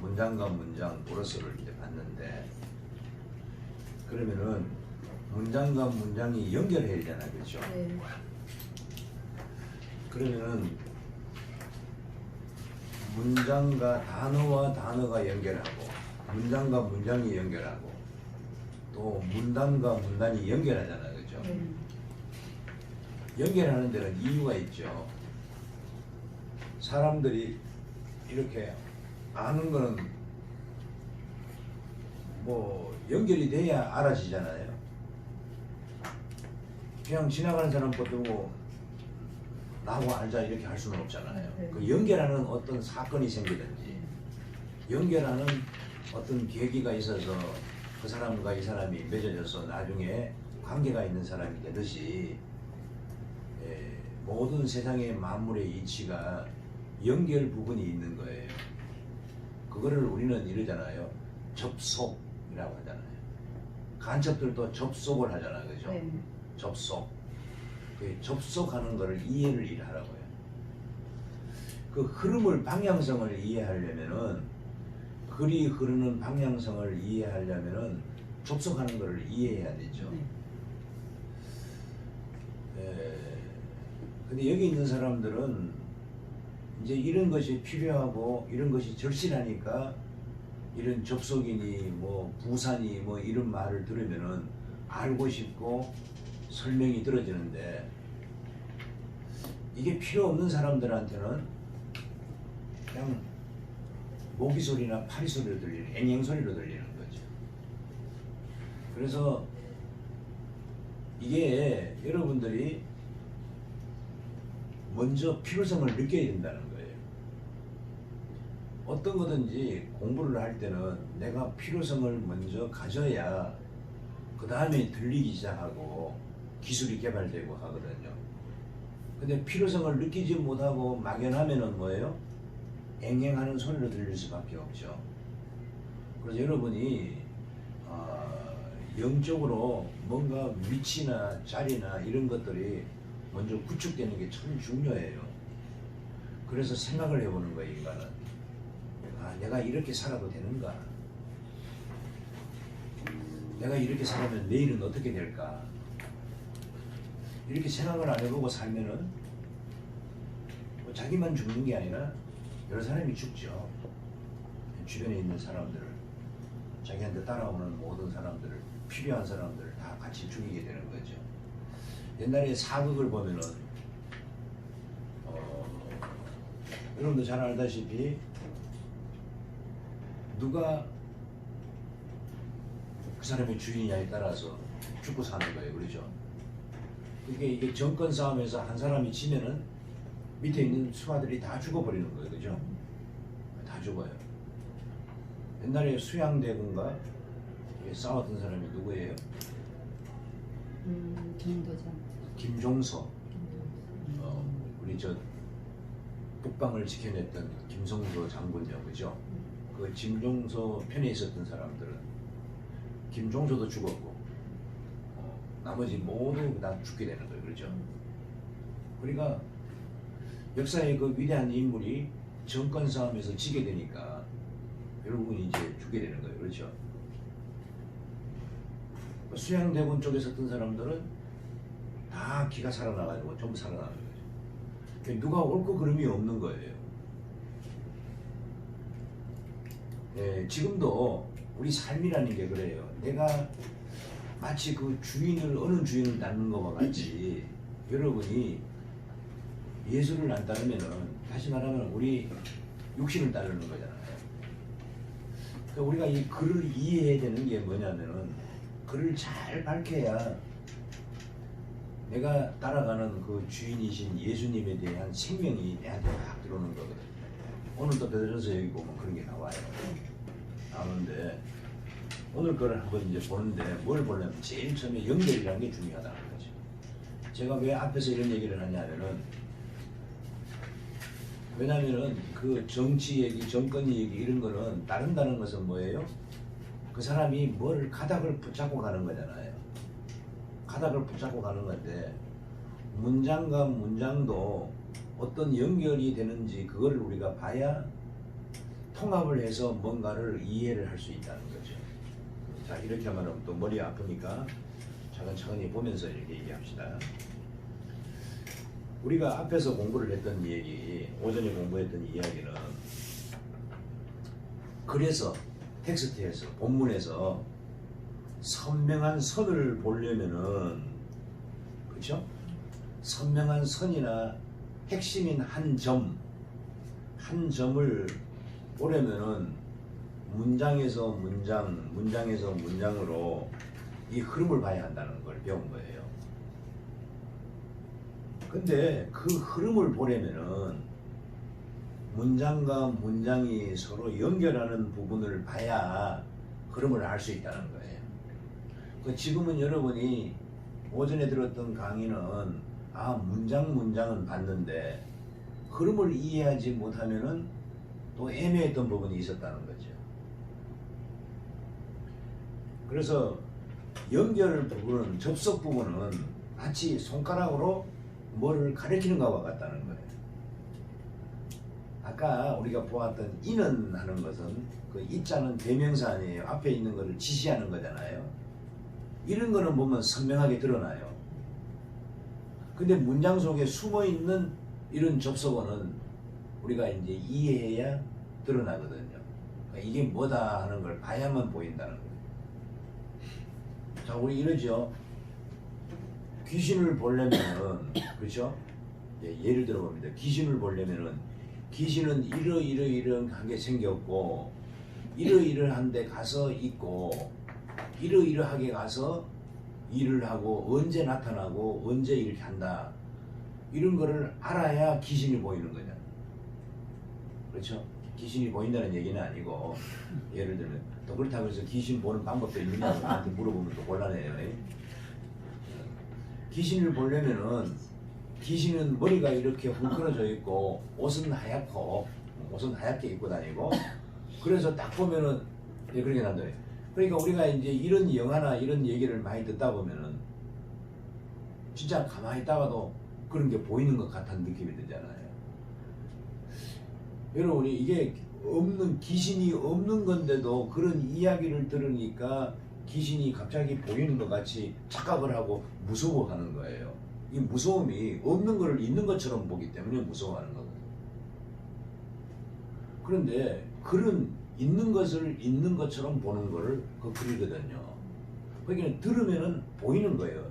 문장과 문장 도로서를 이제 봤는데, 그러면은 문장과 문장이 연결해야 되잖아요, 그렇죠? 네. 그러면은 문장과 단어와 단어가 연결하고, 문장과 문장이 연결하고, 또 문단과 문단이 연결하잖아요, 그렇죠? 네. 연결하는 데는 이유가 있죠. 사람들이 이렇게 아는 거는 뭐 연결이 돼야 알아지잖아요. 그냥 지나가는 사람 것도 뭐 나하고 알자 이렇게 할 수는 없잖아요. 네. 그 연결하는 어떤 사건이 생기든지, 연결하는 어떤 계기가 있어서 그 사람과 이 사람이 맺어져서 나중에 관계가 있는 사람이 되듯이, 모든 세상의 만물의 이치가 연결 부분이 있는 거예요. 그거를 우리는 이러잖아요. 접속이라고 하잖아요. 간첩들도 접속을 하잖아요, 그죠? 네. 접속. 그 접속하는 거를 이해를 하라고요. 그 흐름을, 방향성을 이해하려면은, 글이 흐르는 방향성을 이해하려면은 접속하는 거를 이해해야 되죠. 근데 여기 있는 사람들은 이제 이런 것이 필요하고 이런 것이 절실하니까 이런 접속이니 뭐 부산이 뭐 이런 말을 들으면은 알고 싶고 설명이 들어지는데, 이게 필요 없는 사람들한테는 그냥 모기 소리나 파리 소리로 들리는, 앵앵 소리로 들리는 거죠. 그래서 이게 여러분들이 먼저 필요성을 느껴야 된다는 거예요. 어떤 거든지 공부를 할 때는 내가 필요성을 먼저 가져야 그 다음에 들리기 시작하고 기술이 개발되고 하거든요. 근데 필요성을 느끼지 못하고 막연하면은 뭐예요? 앵앵하는 소리로 들릴 수밖에 없죠. 그래서 여러분이 영적으로 뭔가 위치나 자리나 이런 것들이 먼저 구축되는 게 참 중요해요. 그래서 생각을 해보는 거예요, 인간은. 내가 이렇게 살아도 되는가? 내가 이렇게 살면 내일은 어떻게 될까? 이렇게 생각을 안 해보고 살면은 뭐 자기만 죽는 게 아니라 여러 사람이 죽죠. 주변에 있는 사람들을, 자기한테 따라오는 모든 사람들을, 필요한 사람들을 다 같이 죽이게 되는 거죠. 옛날에 사극을 보면은 여러분도 잘 알다시피 누가 그 사람의 주인이냐에 따라서 죽고 사는 거예요, 그렇죠? 이게 정권 싸움에서 한 사람이 지면은 밑에 있는 수하들이 다 죽어버리는 거예요, 그죠? 다 죽어요. 옛날에 수양대군과 싸웠던 사람이 누구예요? 김도전. 김종서. 우리 저 북방을 지켜냈던 김성도 장군이요, 그죠? 그 김종서 편에 있었던 사람들은 김종서도 죽었고, 나머지 모두 다 죽게 되는 거예요, 그렇죠? 그러니까 역사의 그 위대한 인물이 정권 싸움에서 지게 되니까 결국은 이제 죽게 되는 거예요, 그렇죠? 수양대군 쪽에 있었던 사람들은 다 기가 살아나가지고 전부 살아나는 거죠. 그러니까 누가 옳고 그름이 없는 거예요. 지금도 우리 삶이라는 게 그래요. 내가 마치 그 주인을, 어느 주인을 닮는 것과 같이 여러분이 예수를 안 따르면은, 다시 말하면 우리 육신을 따르는 거잖아요. 그러니까 우리가 이 글을 이해해야 되는 게 뭐냐면은, 글을 잘 밝혀야 내가 따라가는 그 주인이신 예수님에 대한 생명이 내한테 딱 들어오는 거거든요. 오늘도 베드로서 여기 보면 그런 게 나와요. 나오는데 오늘 거를 한번 이제 보는데 뭘 보려면 제일 처음에 연결이라는 게 중요하다는 거죠. 제가 왜 앞에서 이런 얘기를 하냐면은, 왜냐면은 그 정치 얘기, 정권 얘기 이런 거는 따른다는 것은 뭐예요? 그 사람이 뭘 가닥을 붙잡고 가는 거잖아요. 가닥을 붙잡고 가는 건데, 문장과 문장도 어떤 연결이 되는지 그거를 우리가 봐야 통합을 해서 뭔가를 이해를 할 수 있다는 거죠. 자, 이렇게 하면 또 머리 아프니까 차근차근히 보면서 이렇게 얘기합시다. 우리가 앞에서 공부를 했던 얘기, 오전에 공부했던 이야기는 그래서 텍스트에서, 본문에서 선명한 선을 보려면은, 그렇죠? 선명한 선이나 핵심인 한 점을 보려면은 문장에서 문장, 문장에서 문장으로 이 흐름을 봐야 한다는 걸 배운 거예요. 근데 그 흐름을 보려면은 문장과 문장이 서로 연결하는 부분을 봐야 흐름을 알 수 있다는 거예요. 지금은 여러분이 오전에 들었던 강의는 문장은 봤는데 흐름을 이해하지 못하면은 또 애매했던 부분이 있었다는 거죠. 그래서 연결 부분은, 접속 부분은 마치 손가락으로 뭐를 가리키는 것과 같다는 거예요. 아까 우리가 보았던 이는 하는 것은, 그 이자는 대명사 아니에요. 앞에 있는 것을 지시하는 거잖아요. 이런 거는 보면 선명하게 드러나요. 근데 문장 속에 숨어 있는 이런 접속어는 우리가 이제 이해해야 드러나거든요. 그러니까 이게 뭐다 하는 걸 봐야만 보인다는 거예요. 자, 우리 이러죠. 귀신을 보려면은, 그렇죠? 예를 들어 봅니다. 귀신을 보려면은, 귀신은 이러이러하게 생겼고, 이러이러한 데 가서 있고, 이러이러하게 가서 일을 하고, 언제 나타나고, 언제 이렇게 한다. 이런 거를 알아야 귀신이 보이는 거잖아. 그렇죠? 귀신이 보인다는 얘기는 아니고, 예를 들면, 또 그렇다고 해서 귀신 보는 방법도 있느냐고 나한테 물어보면 또 곤란해요. 귀신을 보려면은, 귀신은 머리가 이렇게 훌끈어져 있고, 옷은 하얗게 입고 다니고, 그래서 딱 보면은, 그렇게 난다. 그러니까 우리가 이제 이런 영화나 이런 얘기를 많이 듣다 보면은, 진짜 가만히 있다가도 그런 게 보이는 것 같은 느낌이 들잖아요. 여러분이 이게 귀신이 없는 건데도 그런 이야기를 들으니까 귀신이 갑자기 보이는 것 같이 착각을 하고 무서워하는 거예요. 이 무서움이 없는 걸 있는 것처럼 보기 때문에 무서워하는 거거든요. 그런데 그런 있는 것을 있는 것처럼 보는 거를 그리거든요. 그러니까 들으면은 보이는 거예요.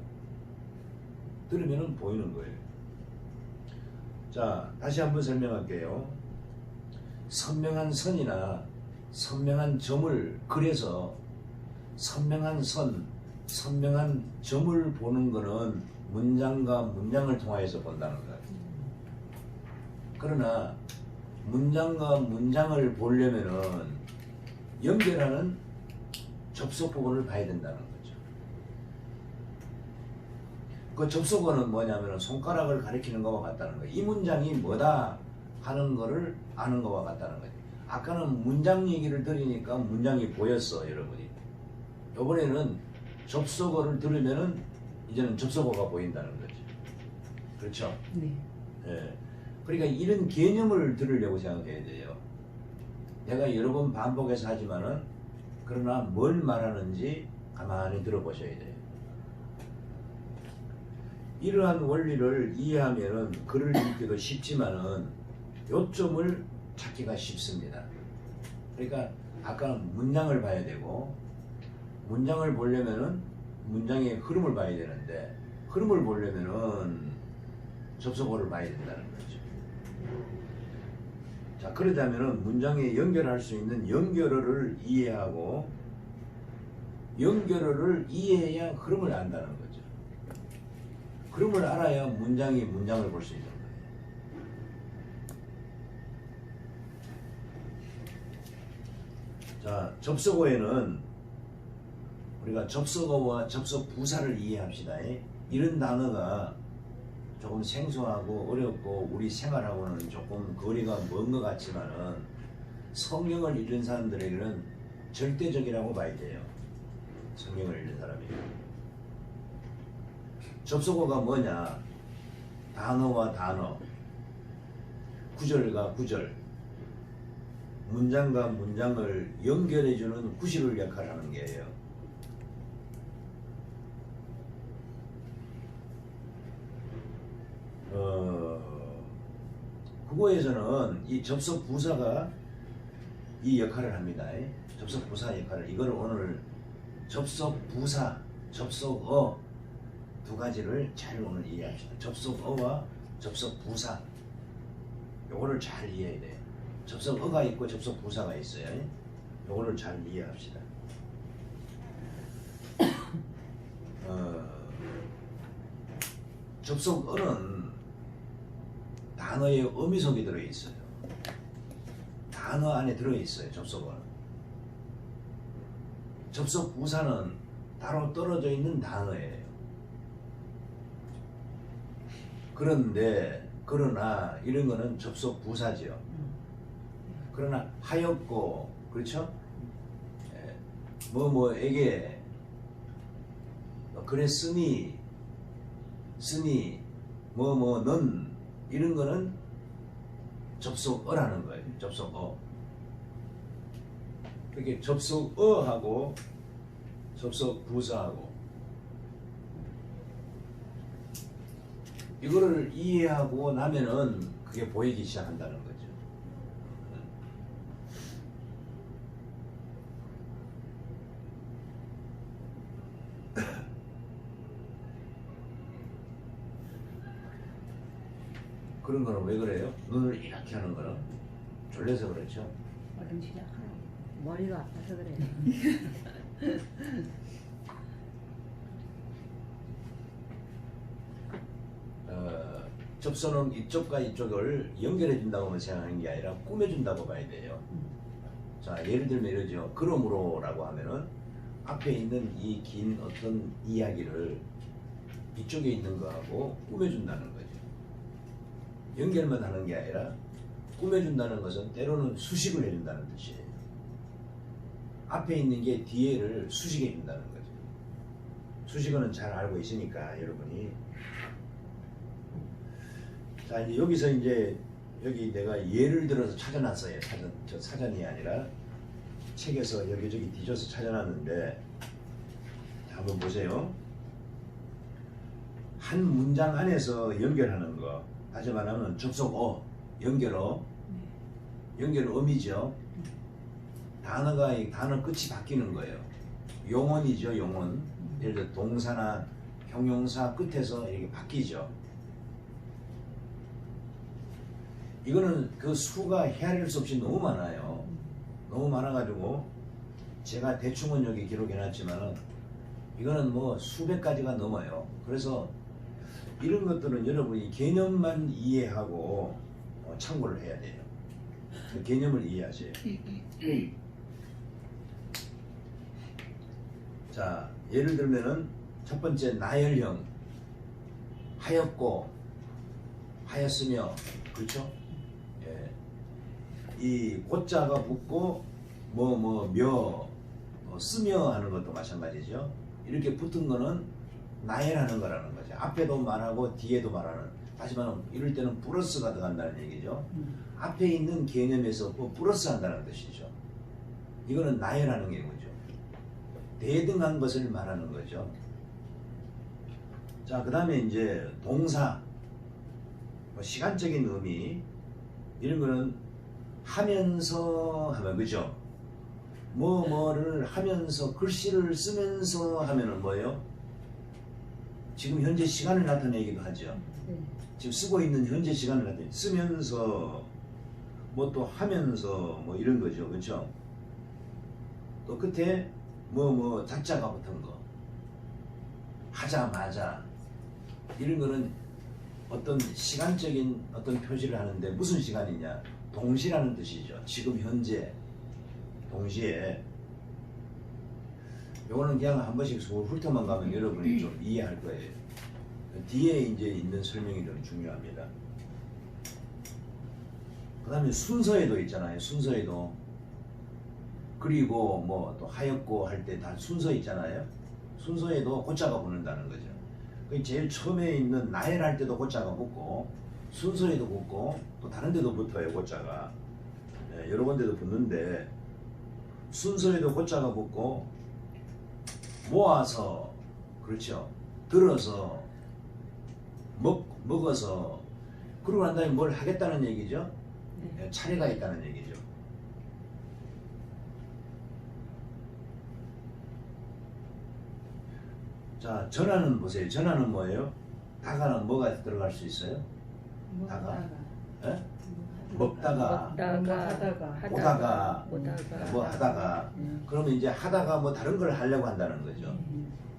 들으면은 보이는 거예요. 자, 다시 한번 설명할게요. 선명한 선이나 선명한 점을, 그래서 선명한 선, 선명한 점을 보는 거는 문장과 문장을 통하여서 본다는 거예요. 그러나 문장과 문장을 보려면은 연결하는 접속 부분을 봐야 된다는 거죠. 그 접속어는 뭐냐면 손가락을 가리키는 것과 같다는 거예요. 이 문장이 뭐다 하는 거를 아는 것과 같다는 거죠. 아까는 문장 얘기를 들으니까 문장이 보였어, 여러분이. 이번에는 접속어를 들으면은 이제는 접속어가 보인다는 거죠. 그렇죠? 네. 예. 그러니까 이런 개념을 들으려고 생각해야 돼요. 내가 여러 번 반복해서 하지만은, 그러나 뭘 말하는지 가만히 들어보셔야 돼요. 이러한 원리를 이해하면은 글을 읽기도 쉽지만은 요점을 찾기가 쉽습니다. 그러니까 아까는 문장을 봐야 되고, 문장을 보려면은 문장의 흐름을 봐야 되는데, 흐름을 보려면은 접속어를 봐야 된다는 거죠. 자, 그러자면은 문장에 연결할 수 있는 연결어를 이해하고, 연결어를 이해해야 흐름을 안다는 거죠. 흐름을 알아야 문장이 문장을 볼 수 있는 거예요. 자, 접속어에는 우리가 접속어와 접속 부사를 이해합시다. 이런 단어가 조금 생소하고 어렵고 우리 생활하고는 조금 거리가 먼 것 같지만은 성경을 읽은 사람들에게는 절대적이라고 봐야 돼요. 성경을 읽는 사람이. 접속어가 뭐냐? 단어와 단어, 구절과 구절, 문장과 문장을 연결해주는 구실을 역할을 하는 게예요. 국어에서는 이 접속 부사가 이 역할을 합니다. 접속 부사 역할을. 이거를 오늘 접속 부사, 접속어 두 가지를 잘 오늘 이해합시다. 접속어와 접속 부사. 요거를 잘 이해해야 돼요. 접속어가 있고 접속 부사가 있어요. 요거를 잘 이해합시다. 접속어는 단어의 의미 속에 들어있어요. 단어 안에 들어있어요. 접속어는. 접속 부사는 따로 떨어져 있는 단어예요. 그러나 이런 거는 접속 부사지요. 그러나 하였고, 그렇죠? 뭐에게 그랬으니 뭐는 이런 거는 접속어라는 거예요. 접속어. 이렇게 접속어하고 접속 부사하고 이거를 이해하고 나면은 그게 보이기 시작한다는 거죠. 그런 거는 왜 그래요? 눈을 이렇게 하는 거는 졸려서 그렇죠. 얼른 시작하라. 머리가 아파서 그래. 접선은 이쪽과 이쪽을 연결해 준다고 생각하는 게 아니라 꾸며 준다고 봐야 돼요. 자, 예를 들면 이러죠. 그러므로라고 하면은 앞에 있는 이 긴 어떤 이야기를 이쪽에 있는 거하고 꾸며 준다는 거죠. 연결만 하는 게 아니라 꾸며준다는 것은 때로는 수식을 해준다는 뜻이에요. 앞에 있는 게 뒤에를 수식해준다는 거죠. 수식어는 잘 알고 있으니까 여러분이. 자, 이제 여기서 이제 여기 내가 예를 들어서 찾아놨어요. 저 사전이 아니라 책에서 여기저기 뒤져서 찾아놨는데, 자, 한번 보세요. 한 문장 안에서 연결하는 거. 다시 말하면 접속어, 연결어, 연결 어미죠. 단어 끝이 바뀌는 거예요. 용언이죠, 용언. 예를 들어 동사나 형용사 끝에서 이렇게 바뀌죠. 이거는 그 수가 헤아릴 수 없이 너무 많아요. 너무 많아가지고 제가 대충은 여기 기록해놨지만은 이거는 뭐 수백 가지가 넘어요. 그래서 이런 것들은 여러분이 개념만 이해하고 참고를 해야 돼요. 그 개념을 이해하세요. 자, 예를 들면은 첫 번째 나열형. 하였고, 하였으며, 그렇죠? 예. 이 고자가 붙고 쓰며 하는 것도 마찬가지죠. 이렇게 붙은 거는 나열하는 거라는 거죠. 앞에도 말하고 뒤에도 말하는. 다시 말하면 이럴 때는 플러스가 들어간다는 얘기죠. 앞에 있는 개념에서 플러스 한다는 뜻이죠. 이거는 나열하는 게 뭐죠. 대등한 것을 말하는 거죠. 자, 그 다음에 이제 동사, 시간적인 의미, 이런 거는 하면서 하면, 그죠? 뭐를 하면서, 글씨를 쓰면서 하면은 뭐예요? 지금 현재 시간을 나타내기도 하죠. 지금 쓰고 있는 현재 시간을 나타내. 쓰면서, 뭐 또 하면서, 뭐 이런 거죠. 그죠? 또 끝에 자자가 붙은 거. 하자마자. 이런 거는 어떤 시간적인 어떤 표시를 하는데 무슨 시간이냐? 동시라는 뜻이죠. 지금 현재. 동시에. 요거는 그냥 한 번씩 훑어만 가면 여러분이 좀 이해할 거예요. 뒤에 이제 있는 설명이 좀 중요합니다. 그 다음에 순서에도 있잖아요. 순서에도. 그리고 뭐 또 하였고 할 때 다 순서 있잖아요. 순서에도 고자가 붙는다는 거죠. 제일 처음에 있는 나열할 때도 고자가 붙고 순서에도 붙고 또 다른 데도 붙어요. 고자가. 여러 군데도 붙는데 순서에도 고자가 붙고 모아서 그렇죠. 들어서 먹어서 그러고 난 다음에 뭘 하겠다는 얘기죠. 네. 차례가 있다는 얘기죠. 자, 전화는 보세요. 전화는 뭐예요? 다가는 뭐가 들어갈 수 있어요? 다가. 예? 먹다가, 보다가 뭐 하다가, 그러면 이제 하다가 뭐 다른 걸 하려고 한다는 거죠.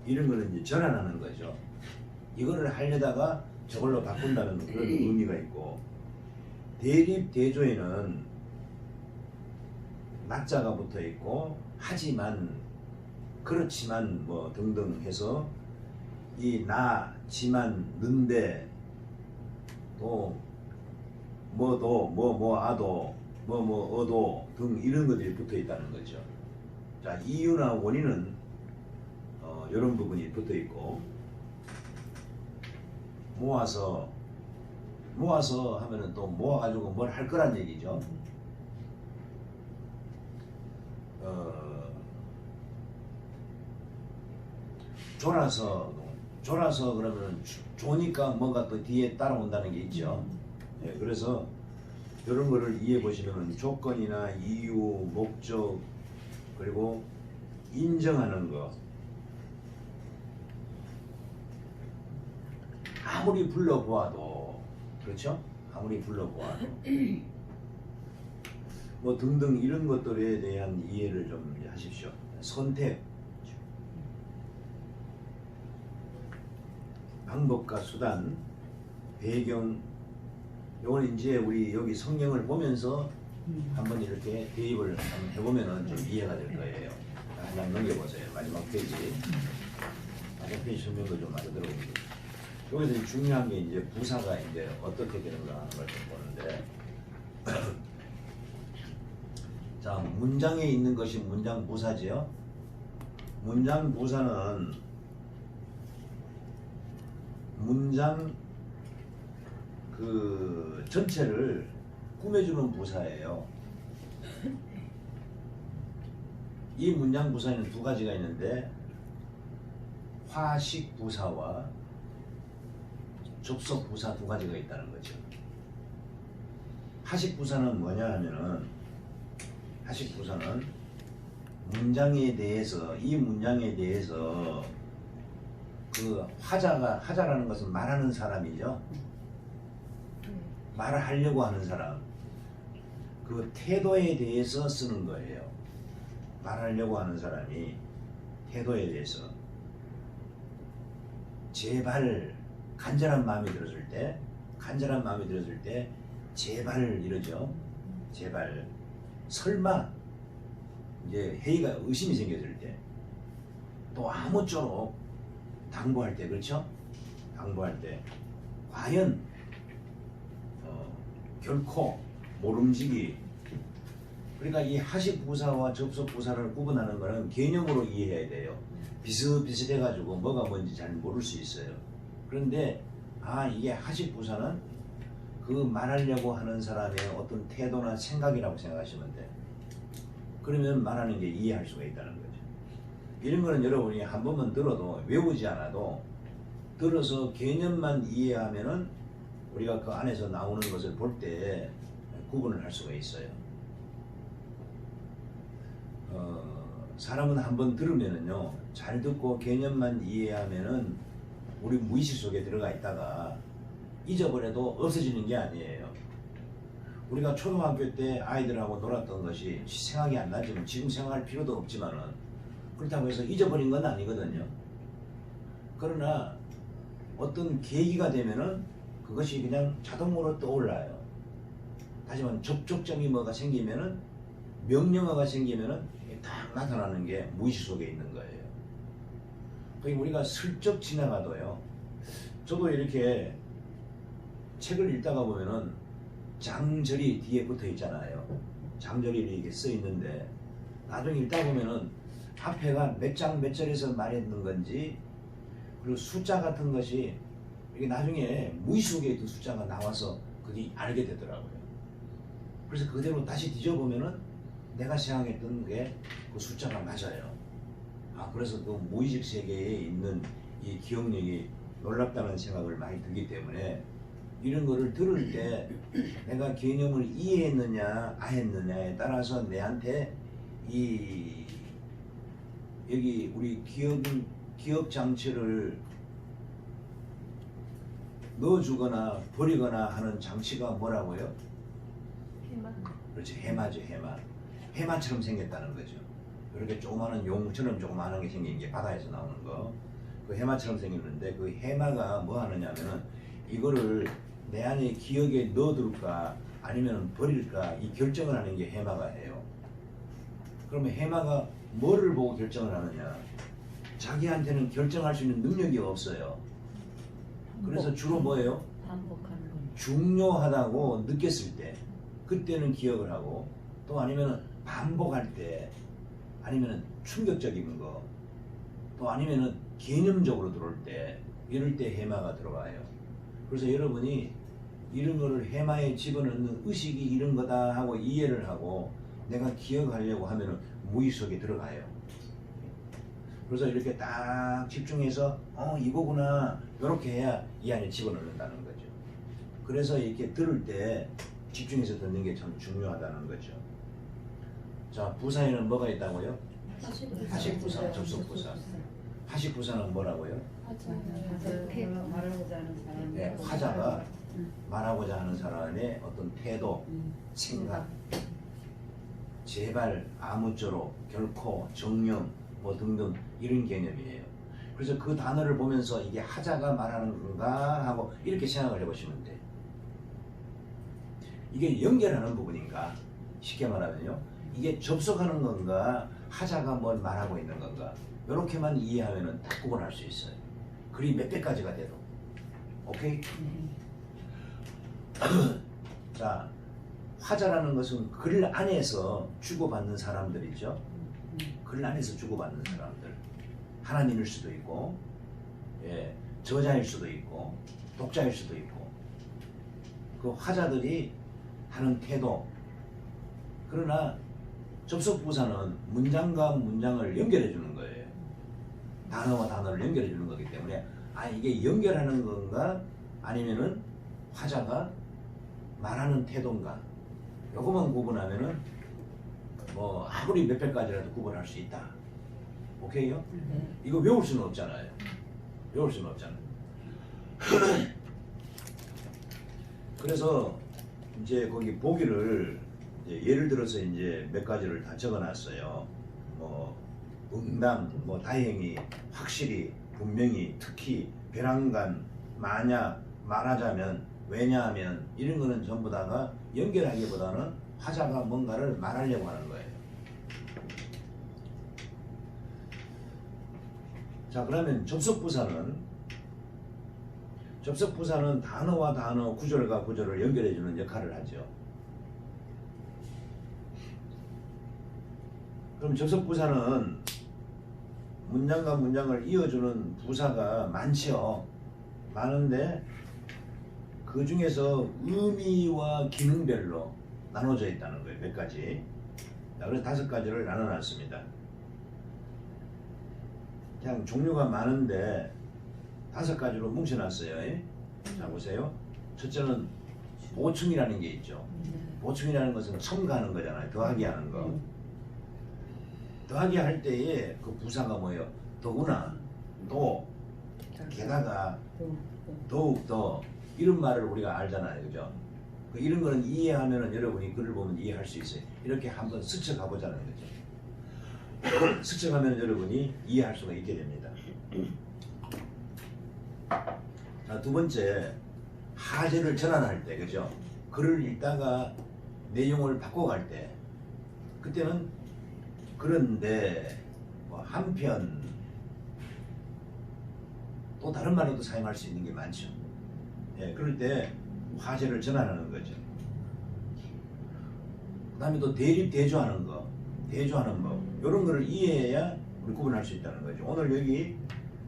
이런 거는 이제 전환하는 거죠. 이거를 하려다가 저걸로 바꾼다는 그런 의미가 있고, 대립 대조에는 낙자가 붙어 있고, 하지만, 그렇지만 뭐 등등 해서 이 나, 지만, 는데 또 뭐도, 뭐아도, 어도 등 이런 것들이 붙어 있다는 거죠. 자, 이유나 원인은 이런 부분이 붙어 있고, 모아서 하면은 또 모아가지고 뭘 할 거란 얘기죠. 졸아서 그러면 조니까 뭔가 또 뒤에 따라온다는 게 있죠. 예, 그래서 이런 거를 이해해 보시면 조건이나 이유, 목적, 그리고 인정하는 거. 아무리 불러보아도, 그렇죠? 아무리 불러보아도 뭐 등등 이런 것들에 대한 이해를 좀 하십시오. 선택, 방법과 수단, 배경, 요건 이제 우리 여기 성경을 보면서 한번 이렇게 대입을 한번 해보면 좀 이해가 될 거예요. 그냥 넘겨보세요. 마지막 페이지. 마지막 페이지 설명도 좀 많이 들어보고. 여기서 중요한 게 이제 부사가 이제 어떻게 되는가 하는 걸 좀 보는데, 자, 문장에 있는 것이 문장 부사지요. 문장 부사는 문장 그 전체를 꾸며주는 부사예요. 이 문장 부사에는 두 가지가 있는데, 화식 부사와 접속 부사 두 가지가 있다는 거죠. 하식 부사는 뭐냐 하면은, 하식 부사는 문장에 대해서, 이 문장에 대해서 그 하자라는 것은 말하는 사람이죠. 말을 하려고 하는 사람, 그 태도에 대해서 쓰는 거예요. 말하려고 하는 사람이 태도에 대해서 제발, 간절한 마음이 들었을 때 제발 이러죠. 제발, 설마, 이제 회의가 의심이 생겼을 때, 또 아무쪼록 당부할 때, 그렇죠? 당부할 때 과연 결코 모름지기. 그러니까 이 하식 부사와 접속 부사를 구분하는 것은 개념으로 이해해야 돼요. 비슷비슷해 가지고 뭐가 뭔지 잘 모를 수 있어요. 그런데 이게 하식 부사는 그 말하려고 하는 사람의 어떤 태도나 생각이라고 생각하시면 돼. 그러면 말하는 게 이해할 수가 있다는 거죠. 이런 거는 여러분이 한 번만 들어도, 외우지 않아도 들어서 개념만 이해하면은 우리가 그 안에서 나오는 것을 볼 때 구분을 할 수가 있어요. 사람은 한 번 들으면은요, 잘 듣고 개념만 이해하면은 우리 무의식 속에 들어가 있다가 잊어버려도 없어지는 게 아니에요. 우리가 초등학교 때 아이들하고 놀았던 것이 생각이 안 나지만, 지금 생각할 필요도 없지만은, 그렇다고 해서 잊어버린 건 아니거든요. 그러나 어떤 계기가 되면은 그것이 그냥 자동으로 떠올라요. 하지만 접촉점이 뭐가 생기면은, 명령어가 생기면은 딱 나타나는 게 무의식 속에 있는 거예요. 그러니까 우리가 슬쩍 지나가도요, 저도 이렇게 책을 읽다가 보면은 장절이 뒤에 붙어 있잖아요. 장절이 이렇게 써 있는데, 나중에 읽다 보면은 앞에가 몇 장 몇 절에서 말했는 건지, 그리고 숫자 같은 것이 이게 나중에 무의식 속에 그 숫자가 나와서 그게 알게 되더라고요. 그래서 그대로 다시 뒤져보면은 내가 생각했던 게 그 숫자가 맞아요. 아, 그래서 그 무의식 세계에 있는 이 기억력이 놀랍다는 생각을 많이 들기 때문에 이런 거를 들을 때 내가 개념을 이해했느냐 안 했느냐에 따라서 내한테 이 여기 우리 기억 장치를 넣어주거나 버리거나 하는 장치가 뭐라고요? 해마. 그렇지, 해마죠. 해마처럼 생겼다는 거죠. 이렇게 조그마한 용처럼 조그마한 게 생긴 게 바다에서 나오는 거. 그 해마처럼 생겼는데 그 해마가 뭐 하느냐면은 이거를 내 안에 기억에 넣어둘까 아니면 버릴까 이 결정을 하는 게 해마가 해요. 그러면 해마가 뭐를 보고 결정을 하느냐? 자기한테는 결정할 수 있는 능력이 없어요. 그래서 주로 뭐예요? 반복하는 거. 중요하다고 느꼈을 때 그때는 기억을 하고 또 아니면 반복할 때 아니면 충격적인 거 또 아니면 개념적으로 들어올 때 이럴 때 해마가 들어와요. 그래서 여러분이 이런 거를 해마에 집어넣는 의식이 이런 거다 하고 이해를 하고 내가 기억하려고 하면 무의식에 들어가요. 그래서 이렇게 딱 집중해서 이거구나 이렇게 해야 이 안에 집어넣는다는 거죠. 그래서 이렇게 들을 때 집중해서 듣는 게 참 중요하다는 거죠. 자, 부사에는 뭐가 있다고요? 하식부사, 접속부사. 하식부사는 뭐라고요? 말하고자 하는 사람. 네, 화자가 말하고자 하는 사람의 어떤 태도, 생각, 제발, 아무쪼록, 결코, 정령, 뭐 등등 이런 개념이에요. 그래서 그 단어를 보면서 이게 하자가 말하는 건가 하고 이렇게 생각을 해보시면 돼요. 이게 연결하는 부분인가? 쉽게 말하면요. 이게 접속하는 건가? 하자가 뭘 말하고 있는 건가? 이렇게만 이해하면 딱 구분할 수 있어요. 글이 몇백 가지가 돼도. 오케이? 자, 화자라는 것은 글 안에서 주고받는 사람들이죠. 글 안에서 주고받는 사람들. 하나님일 수도 있고, 예, 저자일 수도 있고, 독자일 수도 있고. 그 화자들이 하는 태도. 그러나 접속부사는 문장과 문장을 연결해 주는 거예요. 단어와 단어를 연결해 주는 거기 때문에 이게 연결하는 건가 아니면은 화자가 말하는 태도인가 요거만 구분하면은 뭐 아무리 몇백 가지라도 구분할 수 있다. 오케이요? 네. 이거 외울 수는 없잖아요. 외울 수는 없잖아요. 그래서 이제 거기 보기를 이제 예를 들어서 이제 몇 가지를 다 적어놨어요. 뭐 응당, 뭐 다행히, 확실히, 분명히, 특히, 벼랑간, 만약, 말하자면, 왜냐하면 이런 거는 전부 다가 연결하기보다는 화자가 뭔가를 말하려고 하는 거예요. 자, 그러면 접속부사는 단어와 단어, 구절과 구절을 연결해주는 역할을 하죠. 그럼 접속부사는 문장과 문장을 이어주는 부사가 많죠. 많은데 그 중에서 의미와 기능별로 나눠져 있다는 거예요. 몇 가지. 자, 그래서 5가지를 나눠놨습니다. 그냥 종류가 많은데 5가지로 뭉쳐놨어요. 자, 보세요. 첫째는 보충이라는 게 있죠. 보충이라는 것은 첨가하는 거잖아요. 더하기 하는 거. 더하기 할 때에 그 부사가 뭐예요? 더구나, 또, 게다가, 더욱더 이런 말을 우리가 알잖아요. 그죠? 이런 거는 이해하면은 여러분이 글을 보면 이해할 수 있어요. 이렇게 한번 스쳐 가보자는 거죠. 스쳐 가면 여러분이 이해할 수가 있게 됩니다. 자, 두 번째, 하재를 전환할 때, 그죠? 글을 읽다가 내용을 바꿔갈 때, 그때는 그런데 뭐 한편 또 다른 말로도 사용할 수 있는 게 많죠. 예, 그럴 때 화제를 전환하는 거죠. 그 다음에 또 대립 대조하는 거, 대조하는 법 이런 거를 이해해야 우리 구분할 수 있다는 거죠. 오늘 여기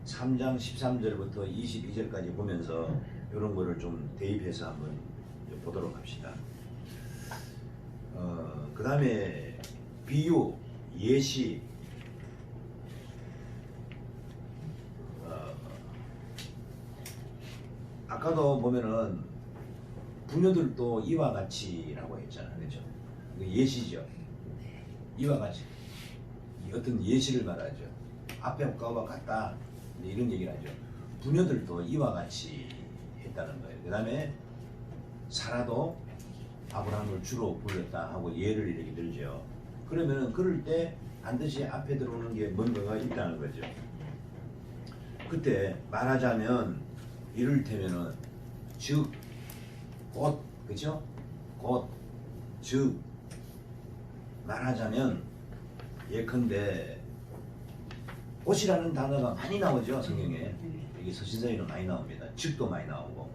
3장 13절부터 22절까지 보면서 이런 거를 좀 대입해서 한번 보도록 합시다. 그 다음에 비유, 예시, 아까도 보면은 부녀들도 이와 같이라고 했잖아요, 그렇죠? 예시죠. 이와 같이 어떤 예시를 말하죠. 앞에 것과 같다 이런 얘기를 하죠. 부녀들도 이와 같이 했다는 거예요. 그 다음에 사라도 아브라함을 주로 불렀다 하고 예를 이렇게 들죠. 그러면은 그럴 때 반드시 앞에 들어오는 게 뭔가가 있다는 거죠. 그때 말하자면 이를테면은 즉, 곧, 그죠? 곧, 즉 말하자면 예컨대 곧이라는 단어가 많이 나오죠, 성경에. 이게 서신서에는 많이 나옵니다. 즉도 많이 나오고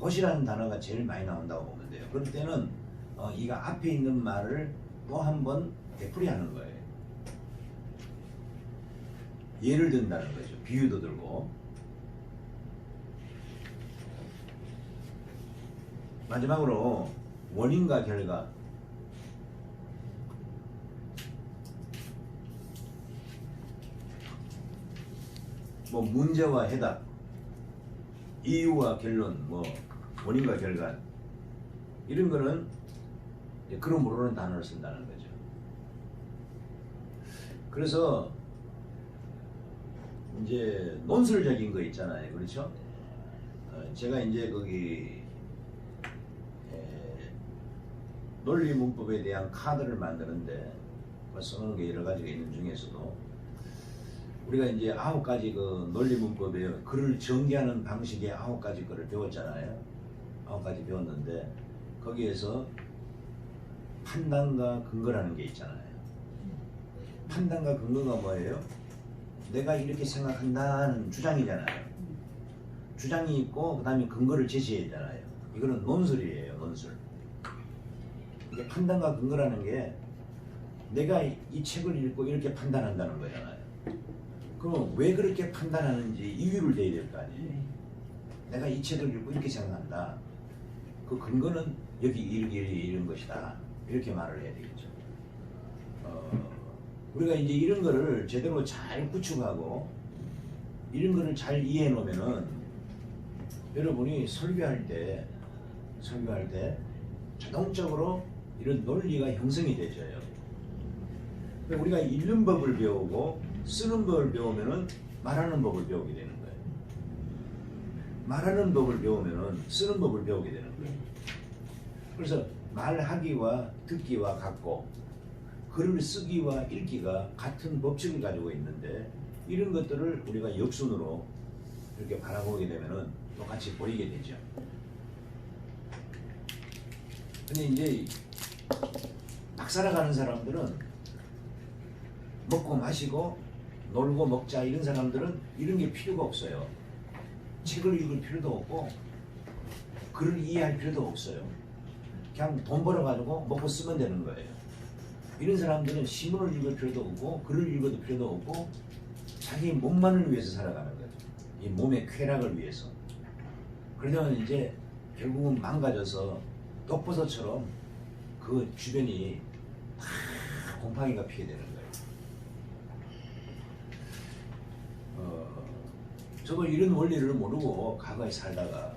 곧이라는 단어가 제일 많이 나온다고 보면 돼요. 그럴 때는 이가 앞에 있는 말을 또 한 번 되풀이하는 거예요. 예를 든다는 거죠. 비유도 들고. 마지막으로 원인과 결과. 뭐 문제와 해답, 이유와 결론, 뭐 원인과 결과 이런 거는 그러므로는 단어를 쓴다는 거죠. 그래서 이제 논술적인 거 있잖아요, 그렇죠? 제가 이제 거기 논리 문법에 대한 카드를 만드는데 써놓은 게 여러 가지가 있는 중에서도 우리가 이제 9가지 그 논리 문법에 글을 전개하는 방식의 9가지 글을 배웠잖아요. 9가지 배웠는데 거기에서 판단과 근거라는 게 있잖아요. 판단과 근거가 뭐예요? 내가 이렇게 생각한다는 주장이잖아요. 주장이 있고 그 다음에 근거를 제시했잖아요. 이거는 논술이에요, 논술. 이게 판단과 근거라는 게 내가 이 책을 읽고 이렇게 판단한다는 거잖아요. 그럼 왜 그렇게 판단하는지 이유를 대야 될 거 아니에요. 내가 이 책을 읽고 이렇게 생각한다. 그 근거는 여기 이런 것이다. 이렇게 말을 해야 되겠죠. 우리가 이제 이런 거를 제대로 잘 구축하고 이런 거를 잘 이해해 놓으면은 여러분이 설교할 때 자동적으로 이런 논리가 형성이 되져요. 우리가 읽는 법을 배우고 쓰는 법을 배우면은 말하는 법을 배우게 되는 거예요. 말하는 법을 배우면은 쓰는 법을 배우게 되는 거예요. 그래서 말하기와 듣기와 같고 글을 쓰기와 읽기가 같은 법칙을 가지고 있는데 이런 것들을 우리가 역순으로 이렇게 바라보게 되면은 똑같이 보이게 되죠. 근데 이제 막 살아가는 사람들은 먹고 마시고 놀고 먹자 이런 사람들은 이런 게 필요가 없어요. 책을 읽을 필요도 없고 글을 이해할 필요도 없어요. 그냥 돈 벌어가지고 먹고 쓰면 되는 거예요. 이런 사람들은 신문을 읽을 필요도 없고 글을 읽어도 필요도 없고 자기 몸만을 위해서 살아가는 거예요. 이 몸의 쾌락을 위해서. 그러면 이제 결국은 망가져서 독버섯처럼 그 주변이 다 곰팡이가 피게 되는 거예요. 저도 이런 원리를 모르고 과거에 살다가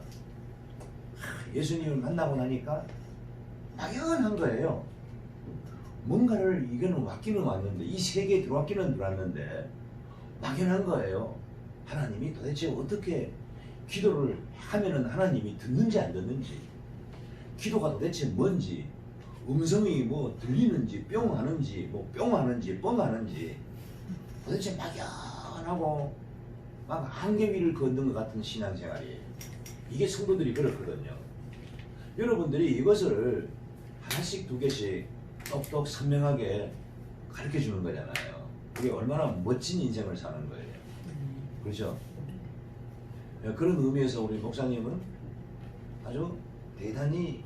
예수님을 만나고 나니까 막연한 거예요. 뭔가를 이거는 왔기는 왔는데 이 세계에 들어왔기는 들어왔는데 막연한 거예요. 하나님이 도대체 어떻게 기도를 하면은 하나님이 듣는지 안 듣는지, 기도가 도대체 뭔지, 음성이 뭐 들리는지 뿅 하는지 뭐 뿅 하는지 뻥 하는지 도대체 막연하고 막 안개 위를 걷는 것 같은 신앙생활이에요. 이게 성도들이 그렇거든요. 여러분들이 이것을 하나씩 두 개씩 똑똑 선명하게 가르쳐 주는 거잖아요. 그게 얼마나 멋진 인생을 사는 거예요. 그렇죠? 그런 의미에서 우리 목사님은 아주 대단히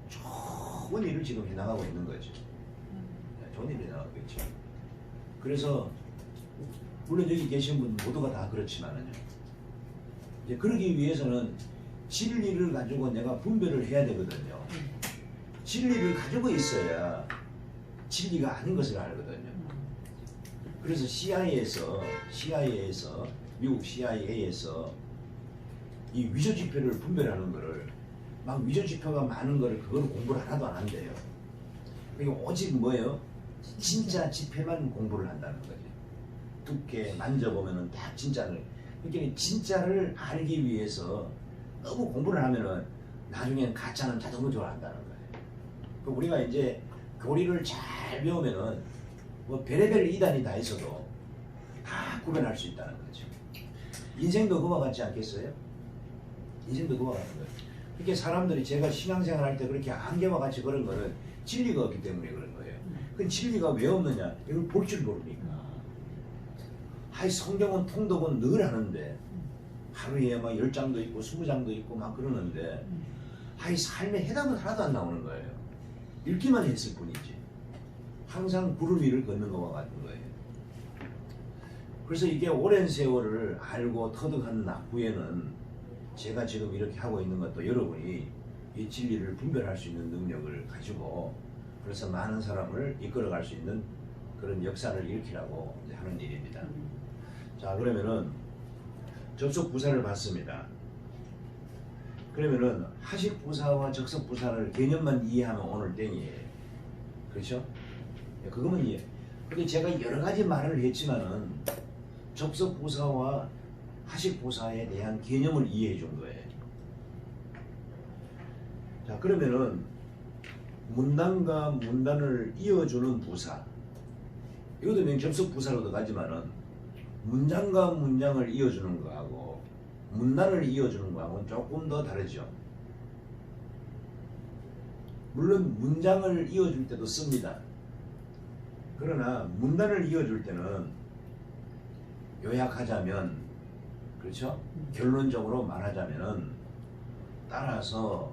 좋은 일을 지금 해나가고 있는 거죠. 좋은 일을 해나가고 있죠. 그래서 물론 여기 계신 분 모두가 다 그렇지만은요. 이제 그러기 위해서는 진리를 가지고 내가 분별을 해야 되거든요. 진리를 가지고 있어야 진리가 아닌 것을 알거든요. 그래서 CIA에서 미국 CIA에서 이 위조 지표를 분별하는 거를 막 위조 지표가 많은 거를 그걸 공부를 하나도 안 한대요. 그게 오직 뭐예요? 진짜 지표만 공부를 한다는 거지. 두께 만져보면은 다 진짜를. 그러니까 진짜를 알기 위해서 너무 공부를 하면은 나중에는 가짜는 자동으로 좋아한다는 거예요. 그 우리가 이제 교리를 잘 배우면은 뭐 별의별 이단이 다 있어도 다 구별할 수 있다는 거죠. 인생도 그와 같지 않겠어요? 인생도 그와 같은 거예요. 그렇게 사람들이 제가 신앙생활 할 때 그렇게 안개와 같이 그런 거는 진리가 없기 때문에 그런 거예요. 그 진리가 왜 없느냐? 이걸 볼 줄 모르니까. 하이 성경은 통독은 늘 하는데 하루에 막 10장도 있고 20장도 있고 막 그러는데 하이 삶의 해답은 하나도 안 나오는 거예요. 읽기만 했을 뿐이지. 항상 구름 위를 걷는 것과 같은 거예요. 그래서 이게 오랜 세월을 알고 터득한 후에는 제가 지금 이렇게 하고 있는 것도 여러분이 이 진리를 분별할 수 있는 능력을 가지고 그래서 많은 사람을 이끌어갈 수 있는 그런 역사를 일으키라고 하는 일입니다. 자, 그러면은 접속 부사를 봤습니다. 그러면은 하식 부사와 적석 부사를 개념만 이해하면 오늘 땡이에요. 그렇죠? 그거만 이해. 근데 제가 여러 가지 말을 했지만은 접속 부사와 하식 부사에 대한 개념을 이해해 준 거예요. 자, 그러면은 문단과 문단을 이어주는 부사. 이것도 명 접속 부사로도 가지만은 문장과 문장을 이어주는 거하고 문단을 이어주는 거하고는 조금 더 다르죠. 물론 문장을 이어줄 때도 씁니다. 그러나 문단을 이어줄 때는 요약하자면, 그렇죠? 결론적으로 말하자면은 따라서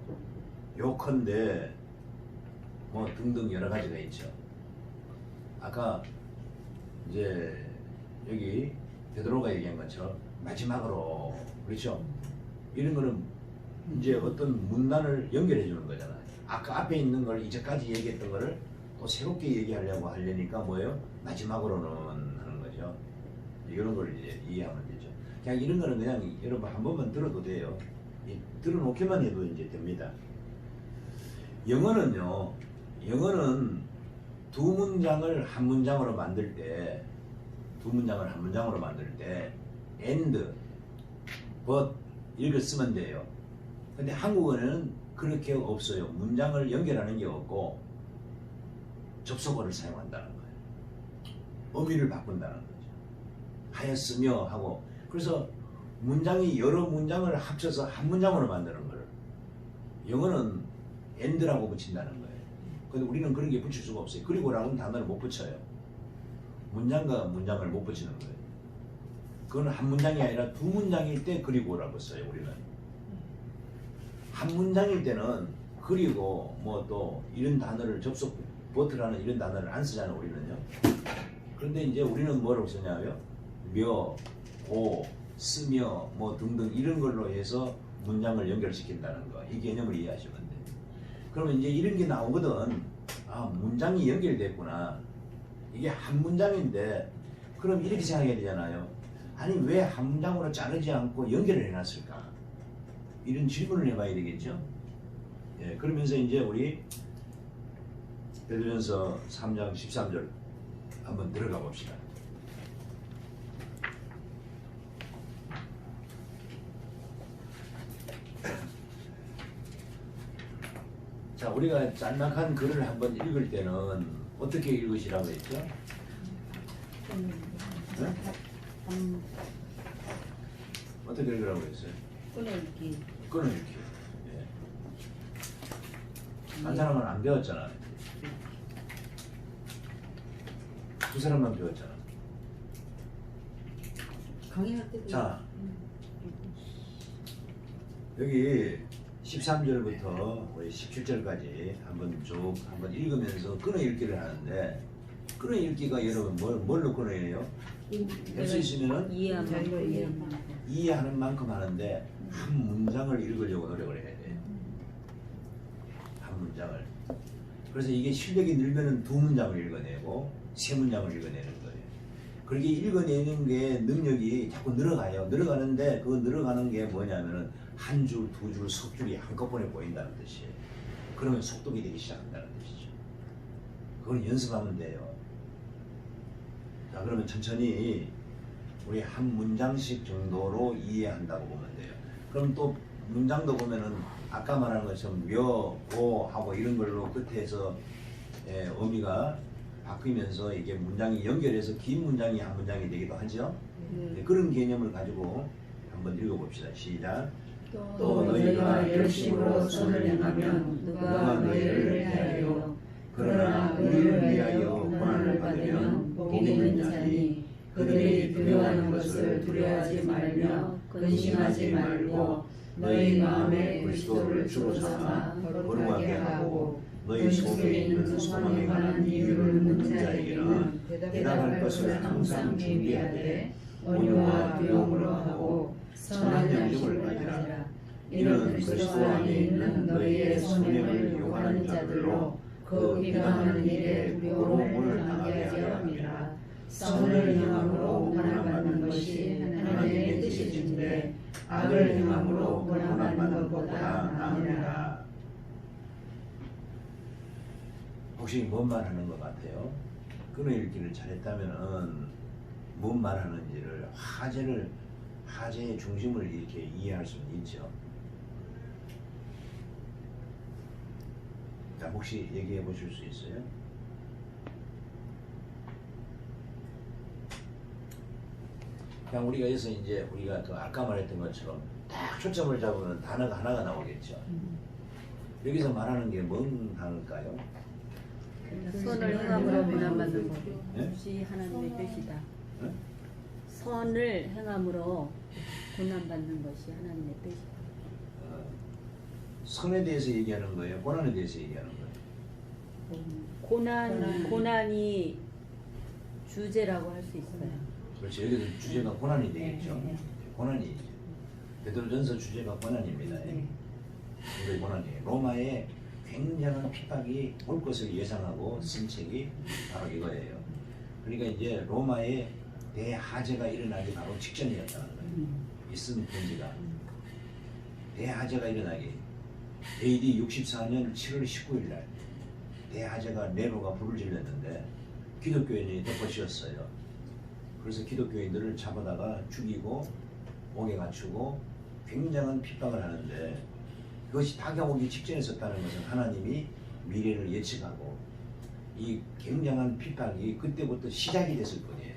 요컨대 뭐 등등 여러 가지가 있죠. 아까 이제 여기 베드로가 얘기한 것처럼 마지막으로, 그렇죠? 이런 거는 이제 어떤 문단을 연결해 주는 거잖아요. 아까 앞에 있는 걸 이제까지 얘기했던 거를 또 새롭게 얘기하려고 하려니까 뭐예요? 마지막으로는 하는 거죠. 이런 걸 이제 이해하면 되죠. 그냥 이런 거는 그냥 여러분 한 번만 들어도 돼요. 들어놓기만 해도 이제 됩니다. 영어는요, 영어는 두 문장을 한 문장으로 만들 때, and, but 이렇게 쓰면 돼요. 근데 한국어는 그렇게 없어요. 문장을 연결하는 게 없고 접속어를 사용한다는 거예요. 의미를 바꾼다는 거죠. 하였으며 하고, 그래서 문장이 여러 문장을 합쳐서 한 문장으로 만드는 거를 영어는 and라고 붙인다는 거예요. 근데 우리는 그런 게 붙일 수가 없어요. 그리고라는 단어를 못 붙여요. 문장과 문장을 못 붙이는 거예요. 그건 한 문장이 아니라 두 문장일 때 그리고라고 써요. 우리는 한 문장일 때는 그리고 뭐 또 이런 단어를 접속 버트라는 이런 단어를 안 쓰잖아요. 우리는요. 그런데 이제 우리는 뭐라고 쓰냐고요? 며, 고, 쓰며 뭐 등등 이런 걸로 해서 문장을 연결시킨다는 거. 이 개념을 이해하시면 돼요. 그러면 이제 이런 게 나오거든. 아, 문장이 연결됐구나. 이게 한 문장인데 그럼 이렇게 생각해야 되잖아요. 아니 왜 한 문장으로 자르지 않고 연결을 해놨을까? 이런 질문을 해봐야 되겠죠. 예, 그러면서 이제 우리 베드로전서 3장 13절 한번 들어가 봅시다. 자, 우리가 짤막한 글을 한번 읽을 때는 어떻게 읽으시라고 했죠? 네? 어떻게 읽으라고 했어요? 끊어읽기. 끊어읽기. 예. 한 사람은 안 배웠잖아. 두 사람만 배웠잖아. 강의할 때도. 자, 여기 13절부터 17절까지 한번 쭉 한번 읽으면서 끊어읽기를 하는데, 끊어읽기가 여러분 뭘로 끊어요? 할 수 있으면은 이해하는 만큼 하는데 한 문장을 읽으려고 노력을 해야 돼요. 한 문장을. 그래서 이게 실력이 늘면은 두 문장을 읽어내고 세 문장을 읽어내는 거예요. 그렇게 읽어내는 게 능력이 자꾸 늘어가요. 늘어가는데 그 늘어가는 게 뭐냐면은 한 줄, 두 줄, 석 줄이 한꺼번에 보인다는 뜻이에요. 그러면 속독이 되기 시작한다는 뜻이죠. 그걸 연습하면 돼요. 자, 그러면 천천히 우리 한 문장씩 정도로 이해한다고 보면 돼요. 그럼 또 문장도 보면은 아까 말한 것처럼 며, 고 하고 이런 걸로 끝에서 의미가 바뀌면서 이게 문장이 연결해서 긴 문장이 한 문장이 되기도 하죠. 네, 그런 개념을 가지고 한번 읽어봅시다. 시작. 또 너희가 열심으로 선을 행하면 누가 너희를 해하리요. 그러나 의를 위하여 고난을 받으면 복이 있는 자니 그들이 두려워하는 것을 두려워하지 말며 근심하지 말고 너희 마음에 그리스도를 주로 삼아 거룩하게 하고 너희 속에 있는 소망에 관한 이유를 묻는 자에게는 대답할 것을 항상 준비하되 온유와 두려움으로 하고 선한 영접을 가지라. 이는 그리스도 안에 있는 너희의 손해를 요구하는 자들로 그 비방하는 일에 부러움을 당하게 하려 함이라. 선을 행함으로 고난받는 것이 하나님의 뜻이신데 악을 행함으로 고난받는 것보다 나으니라. 혹시 뭔 말하는 것 같아요? 끊어읽기를 잘했다면은 뭔 말하는지를 화제의 중심을 이렇게 이해할 수는 있죠. 자, 혹시 얘기해 보실 수 있어요? 그냥 우리가 여기서 이제 우리가 그 아까 말했던 것처럼 딱 초점을 잡으면 단어가 하나가 나오겠죠. 여기서 말하는 게 뭔 단어일까요? 선을 행함으로 고난받는 것. 네? 그것이 하나님의 뜻이다. 네? 선을 행함으로 고난받는 것이 하나님의 뜻이다. 선에 대해서 얘기하는 거예요? 고난에 대해서 얘기하는 거예요? 고난이 주제라고 할 수 있어요. 그렇죠. 여기서 주제가 고난이 되겠죠. 고난이죠. 베드로전서 주제가 고난입니다. 이게 고난이에요. 로마에 굉장한 핍박이 올 것을 예상하고 쓴 책이 바로 이거예요. 그러니까 이제 로마에 대하제가 일어나기 바로 직전이었다는 거예요. 이 쓴 편지가 대하제가 일어나기 AD 64년 7월 19일 날 대하제가 네로가 불을 질렀는데 기독교인이 덮어씌웠어요. 그래서 기독교인들을 잡아다가 죽이고 옥에 갇히고 굉장한 핍박을 하는데 그것이 다가오기 직전에 있었다는 것은 하나님이 미래를 예측하고 이 굉장한 핍박이 그때부터 시작이 됐을 뿐이에요.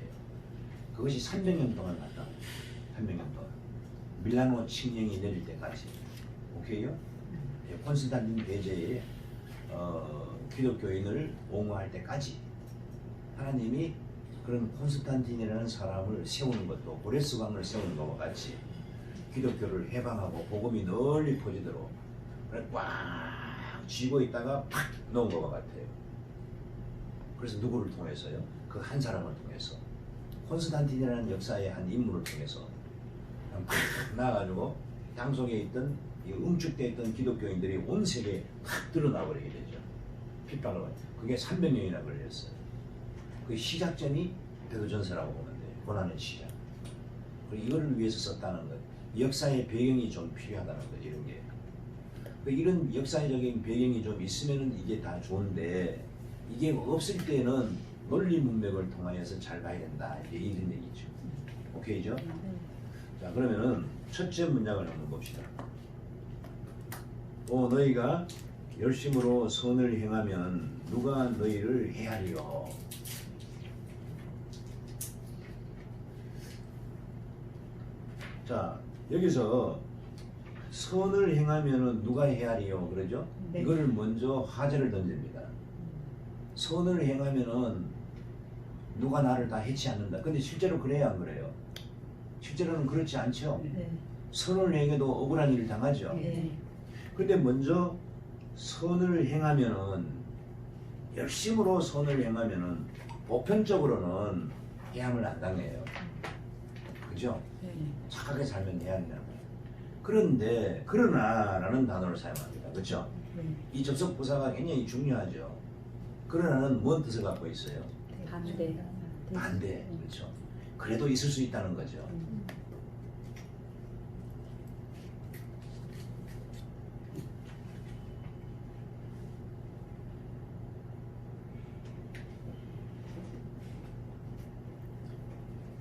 그것이 300년 동안 갔다. 300년 동안. 밀라노 칙령이 내릴 때까지. 오케이요? 콘스탄틴 대제에 기독교인을 옹호할 때까지 하나님이 그런 콘스탄틴이라는 사람을 세우는 것도 고레스 왕을 세우는 것과 같이 기독교를 해방하고 복음이 널리 퍼지도록 꽉 쥐고 있다가 팍 놓은 것과 같아요. 그래서 누구를 통해서요? 그 한 사람을 통해서 콘스탄틴이라는 역사의 한 인물을 통해서 팍 나가지고 땅 속에 있던 응축되어 있던 기독교인들이 온 세계에 팍 드러나 버리게 되죠. 핍박을 받죠. 그게 300년이나 걸렸어요. 그 시작점이 베드로전서라고 보면 돼요. 고난의 시작. 그리고 이거를 위해서 썼다는 것. 역사의 배경이 좀 필요하다는 거 이런 게. 이런 역사적인 배경이 좀 있으면은 이게 다 좋은데 이게 없을 때는 논리 문맥을 통하여서 잘 봐야 된다. 이게 이런 얘기죠. 오케이죠? 자, 그러면은 첫째 문장을 한번 봅시다. 너희가 열심으로 선을 행하면 누가 너희를 해하리요. 자, 여기서 선을 행하면 누가 해하리요 그러죠? 네. 이거를 먼저 화제를 던집니다. 선을 행하면은 누가 나를 다 해치 않는다. 근데 실제로 그래야 안 그래요? 실제로는 그렇지 않죠? 네. 선을 행해도 억울한 일을 당하죠? 네. 근데 먼저 선을 행하면은 열심으로 선을 행하면은 보편적으로는 해함을 안 당해요. 그죠? 착하게 살면 해야한다는 거예요. 그런데 그러나라는 단어를 사용합니다. 그렇죠? 이 접속 부사가 굉장히 중요하죠. 그러나는 뭔 뜻을 갖고 있어요? 반대. 반대. 그렇죠. 그래도 있을 수 있다는 거죠.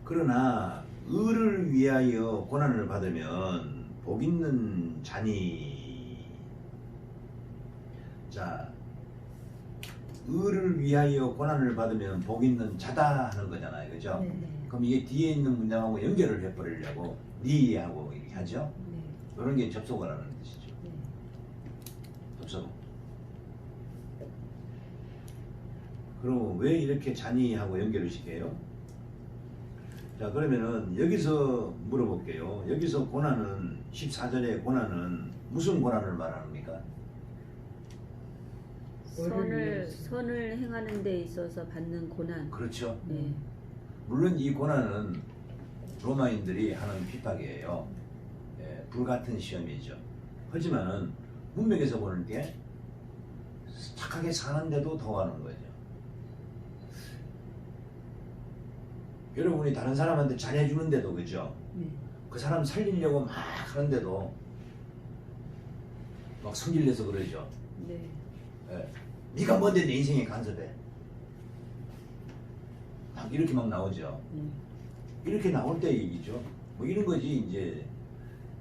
그러나 의를 위하여 고난을 받으면 복 있는 자니. 자, 의를 위하여 고난을 받으면 복 있는 자다 하는 거잖아요, 그죠? 네. 그럼 이게 뒤에 있는 문장하고 연결을 해버리려고 니하고 이렇게 하죠. 네. 이런 게 접속을 하는 뜻이죠. 네. 접속. 그럼 왜 이렇게 자니하고 연결을 시켜요? 자, 그러면은 여기서 물어볼게요. 여기서 고난은 14절의 고난은 무슨 고난을 말합니까? 선을 행하는 데 있어서 받는 고난. 그렇죠. 네. 물론 이 고난은 로마인들이 하는 핍박이에요. 예, 불같은 시험이죠. 하지만은 문맥에서 보는 게 착하게 사는데도 더하는 거죠. 여러분이 다른 사람한테 잘해주는데도 그죠? 네. 그 사람 살리려고 막 하는데도 막 성질내서 그러죠. 네. 예. 네가 뭔데 내 인생에 간섭해? 막 이렇게 막 나오죠. 이렇게 나올 때 얘기죠. 뭐 이런 거지 이제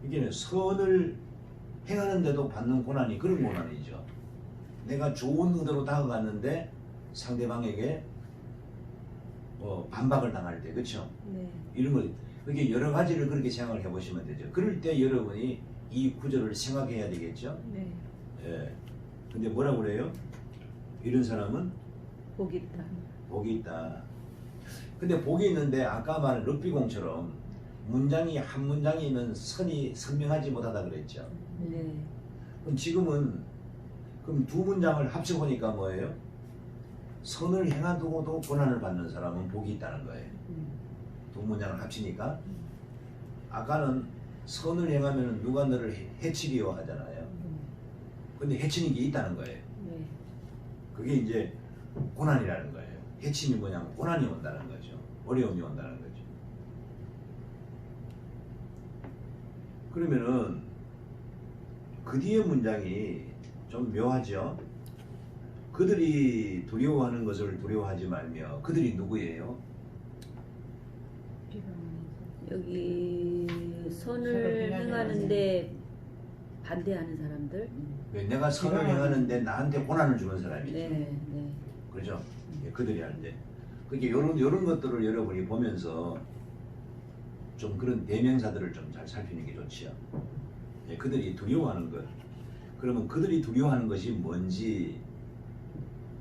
이게 선을 행하는데도 받는 고난이 그런 고난이죠. 내가 좋은 의도로 다가갔는데 상대방에게 뭐 반박을 당할 때 그렇죠. 네. 이런 거 그게 여러 가지를 그렇게 생각을 해보시면 되죠. 그럴 때 여러분이 이 구절을 생각해야 되겠죠. 네. 예. 근데 뭐라고 그래요? 이런 사람은 복이 있다. 복이 있다. 근데 복이 있는데 아까 말한 럭비공처럼 문장이 한 문장이면 선이 선명하지 못하다 그랬죠. 네. 그럼 지금은 그럼 두 문장을 합쳐보니까 뭐예요? 선을 행하고도 고난을 받는 사람은 복이 있다는 거예요. 두 문장을 합치니까 아까는 선을 행하면 누가 너를 해치리요 하잖아요. 근데 해치는 게 있다는 거예요. 네. 그게 이제 고난이라는 거예요. 해침이 뭐냐면 고난이 온다는 거죠. 어려움이 온다는 거죠. 그러면은 그 뒤에 문장이 좀 묘하죠. 그들이 두려워하는 것을 두려워하지 말며 그들이 누구예요? 여기 선을 행하는데 반대하는 사람들. 내가 선을 행하는데 나한테 고난을 주는 사람이죠. 네. 네. 그죠? 예, 그들이 하는데 그게 요런 것들을 여러분이 보면서 좀 그런 대명사들을 좀 잘 살피는 게 좋지요. 예, 그들이 두려워하는 것. 그러면 그들이 두려워하는 것이 뭔지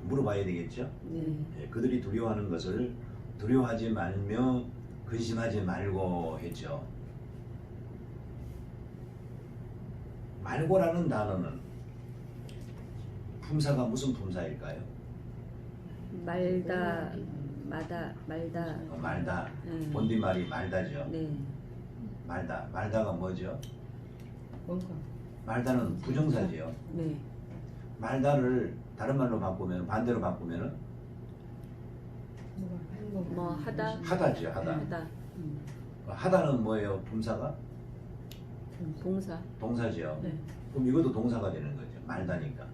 물어봐야 되겠죠. 네. 예, 그들이 두려워하는 것을 두려워하지 말며 근심하지 말고 했죠. 말고라는 단어는 품사가 무슨 품사일까요? 말다, 말다. 말다. 네. 본디말이 말다죠. 네. 말다가 뭐죠? 말다는 부정사지요. 네. 말다를 다른 말로 바꾸면 반대로 바꾸면은 뭐 하다. 하다죠. 하다. 하다. 하다는 뭐예요? 품사가? 동사. 동사지요. 네. 그럼 이것도 동사가 되는 거죠. 말다니까.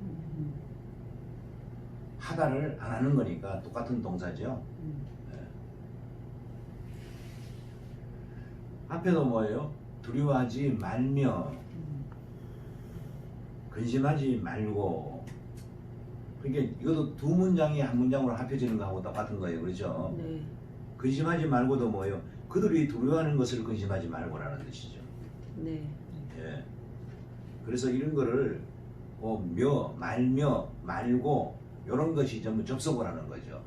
하다를 안 하는 거니까 똑같은 동사죠. 네. 앞에도 뭐예요? 두려워하지 말며 근심하지 말고. 그러니까 이것도 두 문장이 한 문장으로 합해지는 거하고 똑같은 거예요. 그렇죠? 네. 근심하지 말고도 뭐예요? 그들이 두려워하는 것을 근심하지 말고라는 뜻이죠. 네. 예. 그래서 이런 거를 말며 말고 이런 것이 전부 접속을 하는 거죠.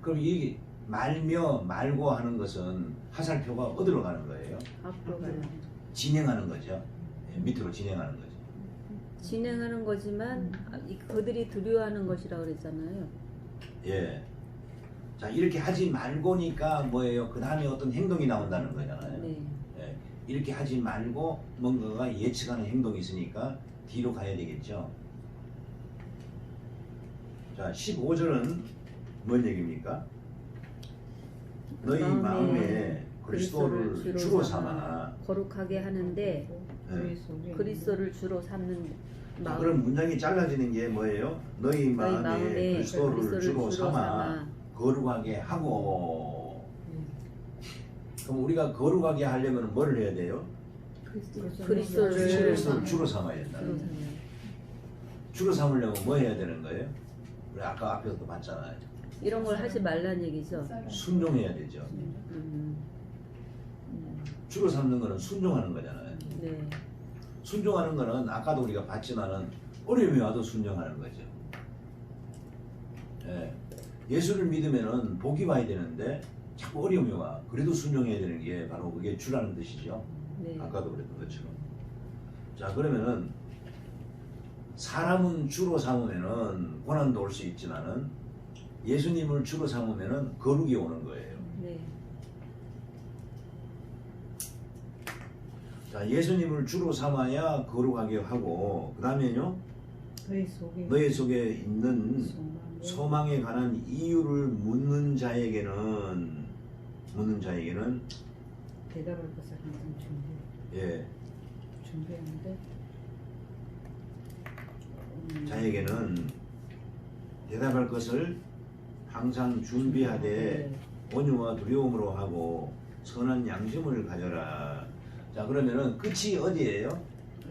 그럼 이 말며 말고 하는 것은 하살표가 어디로 가는 거예요? 앞으로 가는. 진행하는 거죠. 예, 밑으로 진행하는 거죠. 진행하는 거지만 그들이 두려워하는 것이라고 그랬잖아요. 예. 자, 이렇게 하지 말고니까 뭐예요? 그 다음에 어떤 행동이 나온다는 거잖아요. 네. 예. 이렇게 하지 말고 뭔가가 예측하는 행동이 있으니까 뒤로 가야 되겠죠. 자, 자, 15절은 뭔 얘기입니까? 너희 마음에 그리스도를 주로 삼아. 거룩하게 하는데 네. 그리스도를 주로 삼는 자, 마음. 그럼 문장이 짧아지는 게 뭐예요? 너희 마음에 그리스도를 주로 삼아 거룩하게 하고. 그럼 우리가 거룩하게 하려면 뭘 해야 돼요? 그리스도를 주로 삼아야 된다. 주로 삼아요. 주로 삼으려면 뭐 해야 되는 거예요? 우리 아까 앞에서도 봤잖아요. 이런 걸 하지 말란 얘기죠. 순종해야 되죠. 주로 삼는 거는 순종하는 거잖아요. 네. 순종하는 거는 아까도 우리가 봤지만은 어려움이 와도 순종하는 거죠. 예. 예수를 믿으면은 복이 와야 되는데 자꾸 어려움이 와. 그래도 순종해야 되는 게 바로 그게 주라는 뜻이죠. 네. 아까도 그랬던 것처럼. 자, 그러면은 사람은 주로 삼으면은 고난도 올 수 있지만은 예수님을 주로 삼으면은 거룩이 오는 거예요. 네. 자, 예수님을 주로 삼아야 거룩하게 하고, 그 다음에요, 너희 속에 있는 소망에 관한 이유를 묻는 자에게는 대답할 것을 항상 예, 준비하는데 자에게는 대답할 것을 항상 준비하되 온유와 두려움으로 하고 선한 양심을 가져라. 자, 그러면은 끝이 어디예요?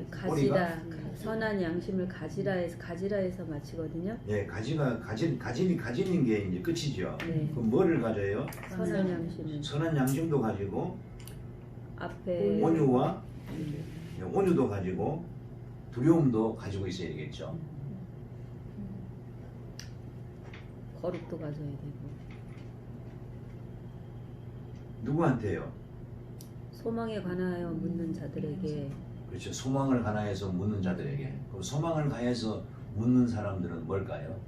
가지라. 선한 양심을 가지라 해서 마치거든요. 예, 가지는 게 이제 끝이죠. 네. 그럼 뭐를 가져요? 선한 양심을 선한 양심도 가지고 앞에 온유와 온유도 가지고 두려움도 가지고 있어야 되겠죠. 거룩도 가져야 되고 누구한테요? 소망에 관하여 묻는 자들에게. 그렇죠. 소망을 가하여서 묻는 자들에게. 그럼 소망을 가해서 묻는 사람들은 뭘까요?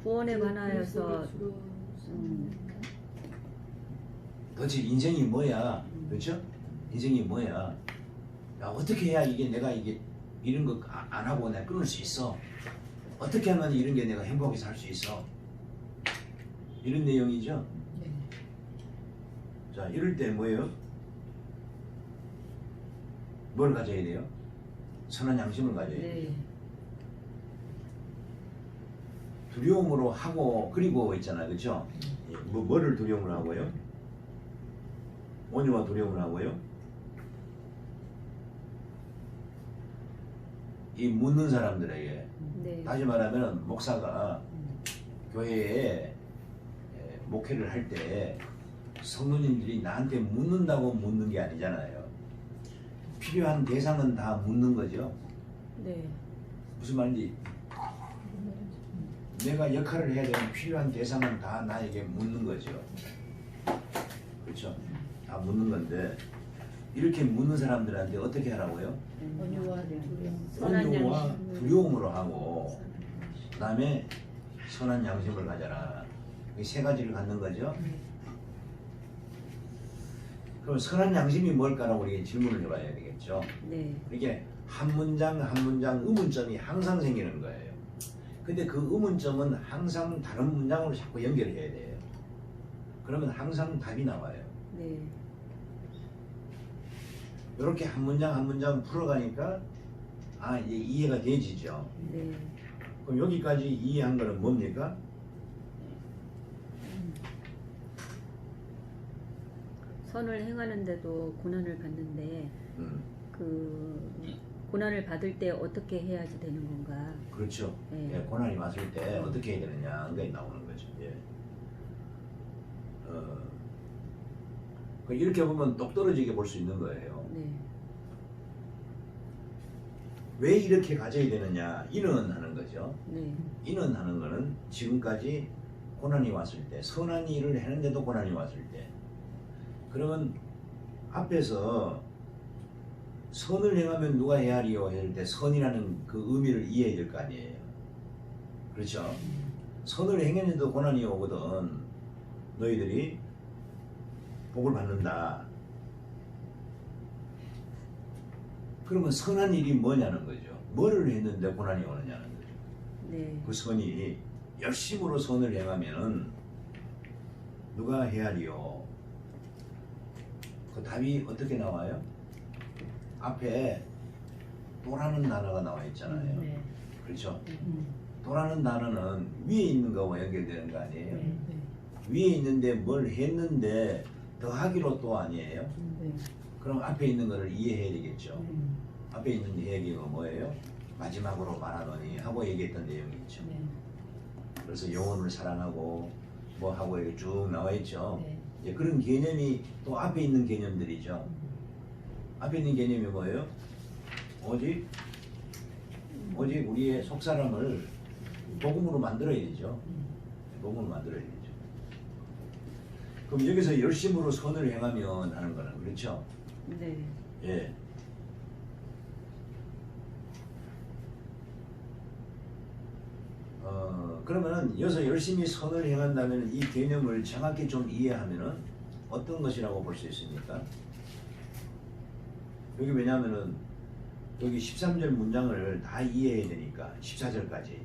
구원에 관하여서 도대체 인생이 뭐야? 그렇죠? 인생이 뭐야? 야, 어떻게 해야 내가 이런 거 안 하고 내가 끊을 수 있어? 어떻게 하면 이런 게 내가 행복하게 살 수 있어? 이런 내용이죠. 자, 이럴 때 뭐예요? 뭘 가져야 돼요? 선한 양심을 가져야 돼요. 네. 두려움으로 하고 그리고 있잖아요, 그렇죠? 뭐를 두려움으로 하고요? 온유와 두려움을 하고요. 이 묻는 사람들에게, 네. 다시 말하면 목사가 교회에 목회를 할 때 성도님들이 나한테 묻는다고 묻는 게 아니잖아요. 필요한 대상은 다 묻는 거죠. 네. 무슨 말인지, 내가 역할을 해야 되는 필요한 대상은 다 나에게 묻는 거죠. 그렇죠? 다 묻는 건데, 이렇게 묻는 사람들한테 어떻게 하라고요? 온유와 두려움. 온유와 두려움으로 하고, 그 다음에 선한 양심을 가져라. 이 세 가지를 갖는 거죠. 그럼 선한 양심이 뭘까라고 우리가 질문을 해봐야 되겠죠. 네. 이게 한 문장 한 문장 의문점이 항상 생기는 거예요. 근데 그 의문점은 항상 다른 문장으로 자꾸 연결해야 돼요. 그러면 항상 답이 나와요. 네. 이렇게 한 문장 한 문장 풀어가니까 이제 이해가 되지죠. 네. 그럼 여기까지 이해한 거는 뭡니까? 선을 행하는데도 고난을 받는데 그 고난을 받을 때 어떻게 해야지 되는 건가? 그렇죠. 네. 예, 고난이 왔을 때 어떻게 해야 되느냐 그게 나오는 거죠. 예. 이렇게 보면 똑 떨어지게 볼 수 있는 거예요. 네. 왜 이렇게 가져야 되느냐? 이는 하는 거죠. 네. 이는 하는 거는 지금까지 고난이 왔을 때, 선한 일을 했는데도 고난이 왔을 때, 그러면 앞에서 선을 행하면 누가 헤아리요 할 때 선이라는 그 의미를 이해해야 될 거 아니에요. 그렇죠? 선을 행했는데도 고난이 오거든 너희들이 복을 받는다. 그러면 선한 일이 뭐냐는 거죠. 뭐를 했는데 고난이 오느냐는 거죠. 네. 그 선이 열심으로 선을 행하면은 누가 헤아리요? 그 답이 어떻게 나와요? 앞에 도라는 단어가 나와 있잖아요. 네. 그렇죠? 음. 도라는 단어는 위에 있는 거와 연결되는 거 아니에요? 네. 위에 있는데 뭘 했는데 더 하기로 또 아니에요? 네. 그럼 앞에 있는 거를 이해해야 되겠죠. 음. 앞에 있는 얘기가 뭐예요? 마지막으로 말하노니 하고 얘기했던 내용이 있죠. 네. 그래서 영혼을 사랑하고 뭐 하고 이렇게 쭉 나와 있죠. 네. 이제 그런 개념이 또 앞에 있는 개념들이죠. 앞에 있는 개념이 뭐예요? 오직 우리의 속사람을 복음으로 만들어야 되죠. 복음으로 만들어야 되죠. 그럼 여기서 열심으로 선을 행하면 하는 거는 그렇죠? 네. 예. 그러면은 여기서 열심히 선을 행한다면 이 개념을 정확히 좀 이해하면은 어떤 것이라고 볼 수 있습니까? 여기 왜냐하면은 여기 13절 문장을 다 이해해야 되니까 14절까지.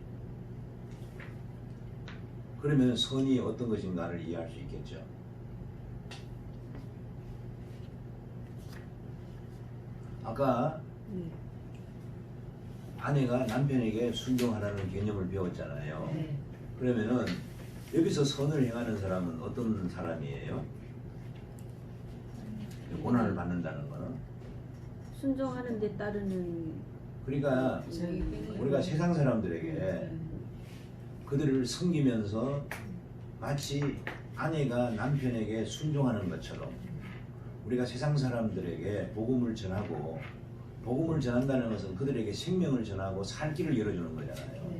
그러면 선이 어떤 것인가를 이해할 수 있겠죠. 아까 네. 아내가 남편에게 순종하라는 개념을 배웠잖아요. 네. 그러면은 여기서 선을 행하는 사람은 어떤 사람이에요? 고난을 받는다는 거는. 순종하는 데 따르는 그러니까 우리가 세상 사람들에게 그들을 섬기면서 마치 아내가 남편에게 순종하는 것처럼 우리가 세상 사람들에게 복음을 전하고, 복음을 전한다는 것은 그들에게 생명을 전하고 살 길을 열어주는 거잖아요.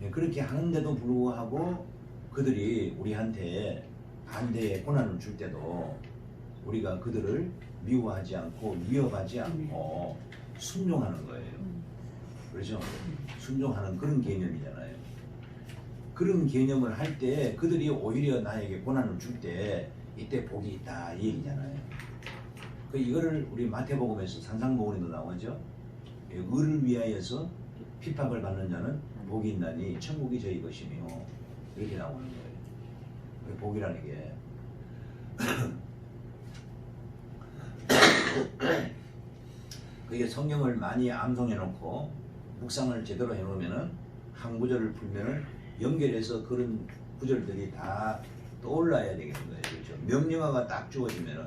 네. 그렇게 하는데도 불구하고 그들이 우리한테 반대의 고난을 줄 때도 우리가 그들을 미워하지 않고 위협하지 않고 순종하는 거예요. 그렇죠? 순종하는 그런 개념이잖아요. 그런 개념을 할 때 그들이 오히려 나에게 고난을 줄 때 이때 복이 있다 이 얘기잖아요. 그 이거를 우리 마태복음에서 산상복음에도 나오죠. 의를 위하여서 핍박을 받는 자는 복이 있나니 천국이 저희 것이며 이렇게 나오는 거예요. 복이라는 게 그게 성경을 많이 암송해 놓고 묵상을 제대로 해 놓으면은 한 구절을 풀면은 연결해서 그런 구절들이 다 떠올라야 되겠는 거예요. 그렇죠? 명령어가 딱 주어지면은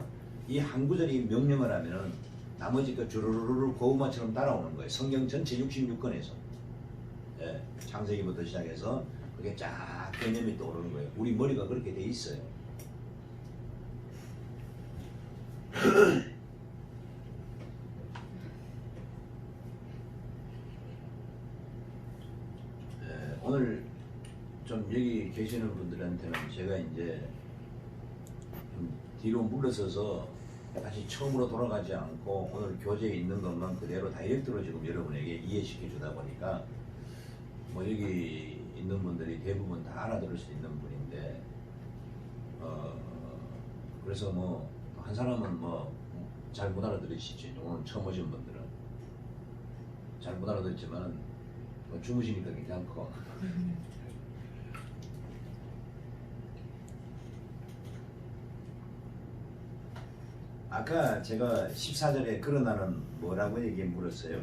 이 한 구절이 명령어라면은 나머지 그 주르르르 고구마처럼 따라오는 거예요. 성경 전체 66권에서 예, 창세기부터 시작해서 그게 쫙 개념이 떠오르는 거예요. 우리 머리가 그렇게 돼 있어요. 예, 오늘 좀 여기 계시는 분들한테는 제가 이제 좀 뒤로 물러서서 다시 처음으로 돌아가지 않고 오늘 교재에 있는 것만 그대로 다이렉트로 지금 여러분에게 이해시켜 주다 보니까 뭐 여기 있는 분들이 대부분 다 알아들을 수 있는 분인데 그래서 뭐 한 사람은 뭐 잘 못 알아들으시죠. 오늘 처음 오신 분들은 잘 못 알아듣지만 뭐 주무시니까 괜찮고 아까 제가 14절에 그러나는 뭐라고 얘기 물었어요?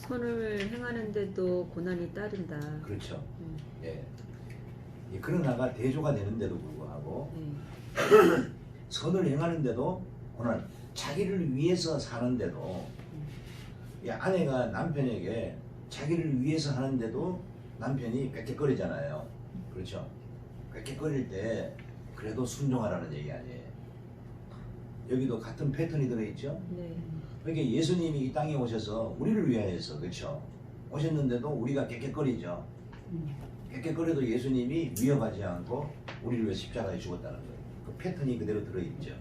선을 행하는데도 고난이 따른다. 그렇죠. 예. 이 그러나가 대조가 되는데도 불구하고 네. 선을 행하는데도 고난, 자기를 위해서 사는데도 이 아내가 남편에게 자기를 위해서 하는데도 남편이 꽥꽥거리잖아요. 그렇죠. 꽥꽥거릴 때 그래도 순종하라는 얘기 아니에요. 여기도 같은 패턴이 들어있죠. 네. 그러니까 예수님이 이 땅에 오셔서 우리를 위하여서 그렇죠. 오셨는데도 우리가 깨끗거리죠. 깨끗거려도 예수님이 위협하지 않고 우리를 위해 십자가에 죽었다는 거예요. 그 패턴이 그대로 들어있죠.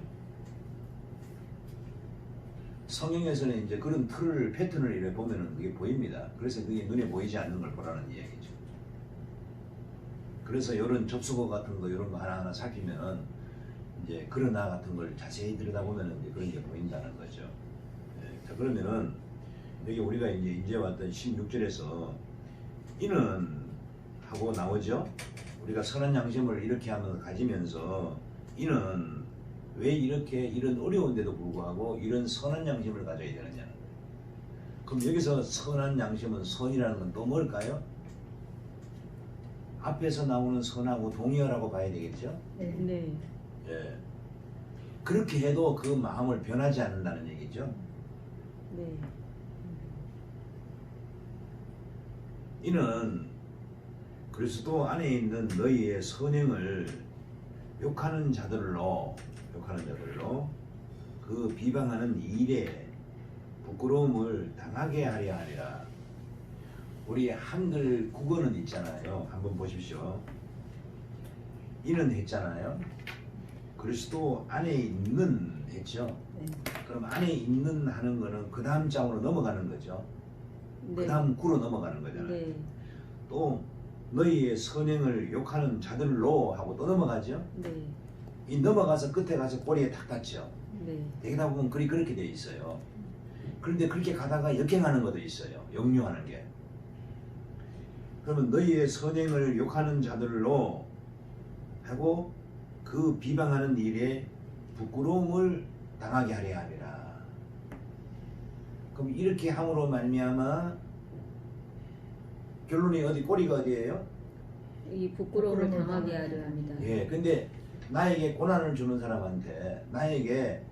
성경에서는 이제 그런 틀을 패턴을 이렇게 보면은 그게 보입니다. 그래서 그게 눈에 보이지 않는 걸 보라는 이야기죠. 그래서 이런 접수고 같은 거 이런 거 하나하나 살피면은 이제 그러나 같은 걸 자세히 들여다보면은 이제 그런 게 보인다는 거죠. 자, 그러면은 여기 우리가 이제 왔던 16절에서 이는 하고 나오죠. 우리가 선한 양심을 이렇게 하면 가지면서 이는 왜 이렇게 이런 어려운데도 불구하고 이런 선한 양심을 가져야 되느냐. 그럼 여기서 선한 양심은 선이라는 건 또 뭘까요? 앞에서 나오는 선하고 동의어라고 봐야 되겠죠. 네. 네. 예. 그렇게 해도 그 마음을 변하지 않는다는 얘기죠. 네. 이는 그리스도 안에 있는 너희의 선행을 욕하는 자들로 그 비방하는 일에 부끄러움을 당하게 하려 하리라. 우리 한글 국어는 있잖아요. 한번 보십시오. 이는 했잖아요. 그리스도 안에 있는 했죠. 네. 그럼 안에 있는 하는 거는 그 다음 장으로 넘어가는 거죠. 그 네. 다음 구로 넘어가는 거잖아요. 네. 또 너희의 선행을 욕하는 자들로 하고 또 넘어가죠. 네. 이 넘어가서 끝에 가서 꼬리에 탁 닿죠. 네. 되다 보면 글이 그렇게 돼 있어요. 그런데 그렇게 가다가 역행하는 것도 있어요. 역류하는 게. 그러면 너희의 선행을 욕하는 자들로 하고 그 비방하는 일에 부끄러움을 당하게 하려 하리라. 그럼 이렇게 함으로 말미암아 결론이 어디 꼬리가 어디예요? 이 부끄러움을 부끄러움을 당하게 당하게 하려 합니다. 예, 근데 나에게 고난을 주는 사람한테 나에게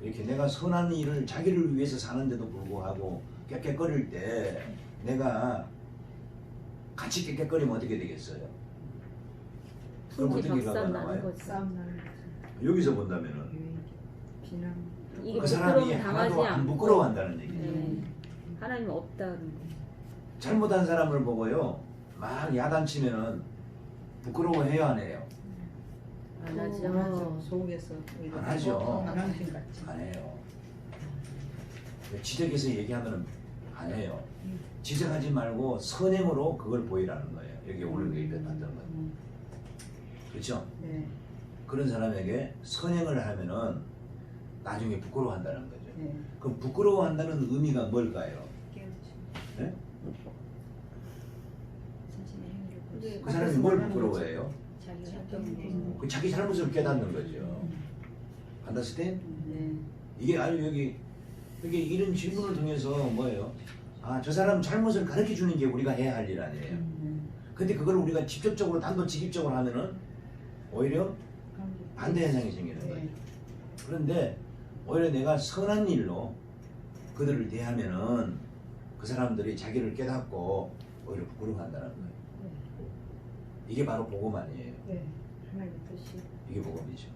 이렇게 내가 선한 일을 자기를 위해서 사는데도 불구하고 깨깨거릴 때 내가 같이 깨깨거리면 어떻게 되겠어요? 그럼 어떻게 박살 결과가 나는 나와요? 거죠. 싸움 나는 거죠. 여기서 본다면은 비난. 이게 그 사람이 부끄러움 당하지 하나도 안 않고 부끄러워한다는 얘기죠. 네. 하나님 없다는 거. 잘못한 사람을 보고요 막 야단치면은 부끄러워해요 안 해요? 안 안 하죠. 하죠. 속에서 오히려 안 하죠. 당신 같이. 안 해요. 지적해서 얘기하면은 안 해요. 지적하지 말고 선행으로 그걸 보이라는 거예요. 여기 오늘 얘기 봤던 거. 그렇죠? 네. 그런 사람에게 선행을 하면은 나중에 부끄러워한다는 거죠. 네. 그럼 부끄러워한다는 의미가 뭘까요? 깨우치. 네? 자신의 행위를 그 사람이 뭘 부끄러워해요? 자기가 그 자기 잘못을 깨닫는 거죠. 안다스텐? 네. 이게 아주 여기 이런 질문을 통해서 뭐예요? 아, 저 사람 잘못을 가르쳐 주는 게 우리가 해야 할 일 아니에요. 근데 그걸 우리가 직접적으로 단도직입적으로 하면은 오히려 반대 현상이 생기는 거예요. 네. 그런데 오히려 내가 선한 일로 그들을 대하면은 그 사람들이 자기를 깨닫고 오히려 부끄러워한다는 거예요. 이게 바로 복음 아니에요. 네. 하나님 뜻이. 이게 복음이죠.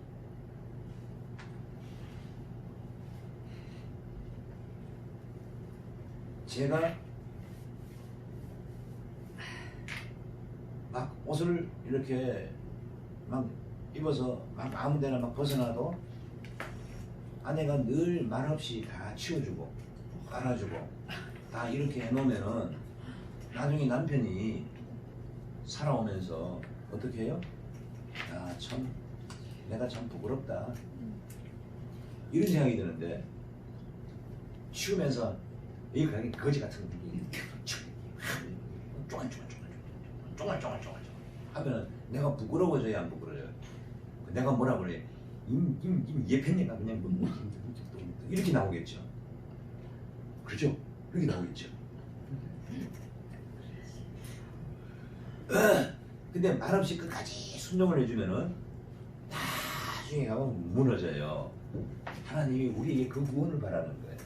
제가 막 옷을 이렇게 막 입어서 막 아무데나 막 벗어나도 아내가 늘 말없이 다 치워주고 빨아주고 다 이렇게 해놓으면은 나중에 남편이 살아오면서 어떻게 해요? 아, 참 내가 참 부끄럽다 이런 생각이 드는데 치우면서 이 거지 같은 거 쪼갈쪼갈 하면은 내가 부끄러워져야 안 부끄러워요. 내가 뭐라 그래? 예편이가 그냥 뭐 이렇게 나오겠죠. 그렇죠? 그렇게 나오겠죠. 근데 말없이 끝까지 순종을 해주면은 나중에 가면 무너져요. 하나님이 우리에게 그 구원을 바라는 거예요.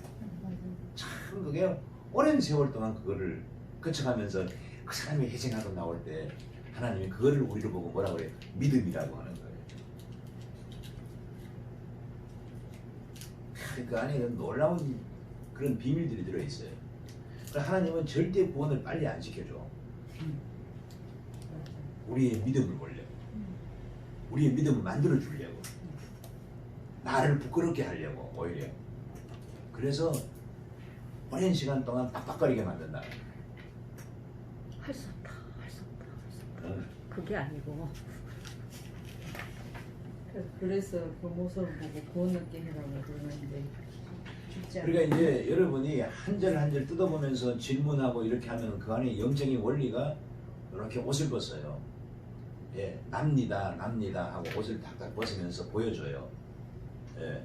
참 그게 오랜 세월 동안 그거를 거쳐가면서 그 사람이 회생하고 나올 때 하나님이 그거를 우리를 보고 뭐라 그래요? 믿음이라고 하는 거예요. 그 안에 놀라운 그런 비밀들이 들어있어요. 그러니까 하나님은 절대 구원을 빨리 안 시켜줘. 우리의 믿음을 보려고. 우리의 믿음을 만들어 주려고. 나를 부끄럽게 하려고 오히려. 그래서 오랜 시간 동안 빡빡거리게 만든다. 할 수 없다. 할 수 없다. 할 수 없다. 응. 그게 아니고 그래서 그 모습을 보고 구원 얻게 해라고 그러는데 쉽지 않아요. 그러니까 이제 여러분이 한 절 한 절 뜯어보면서 질문하고 이렇게 하면 그 안에 영적인 원리가 이렇게 옷을 벗어요. 예, 납니다 하고 옷을 탁탁 벗으면서 보여줘요. 예.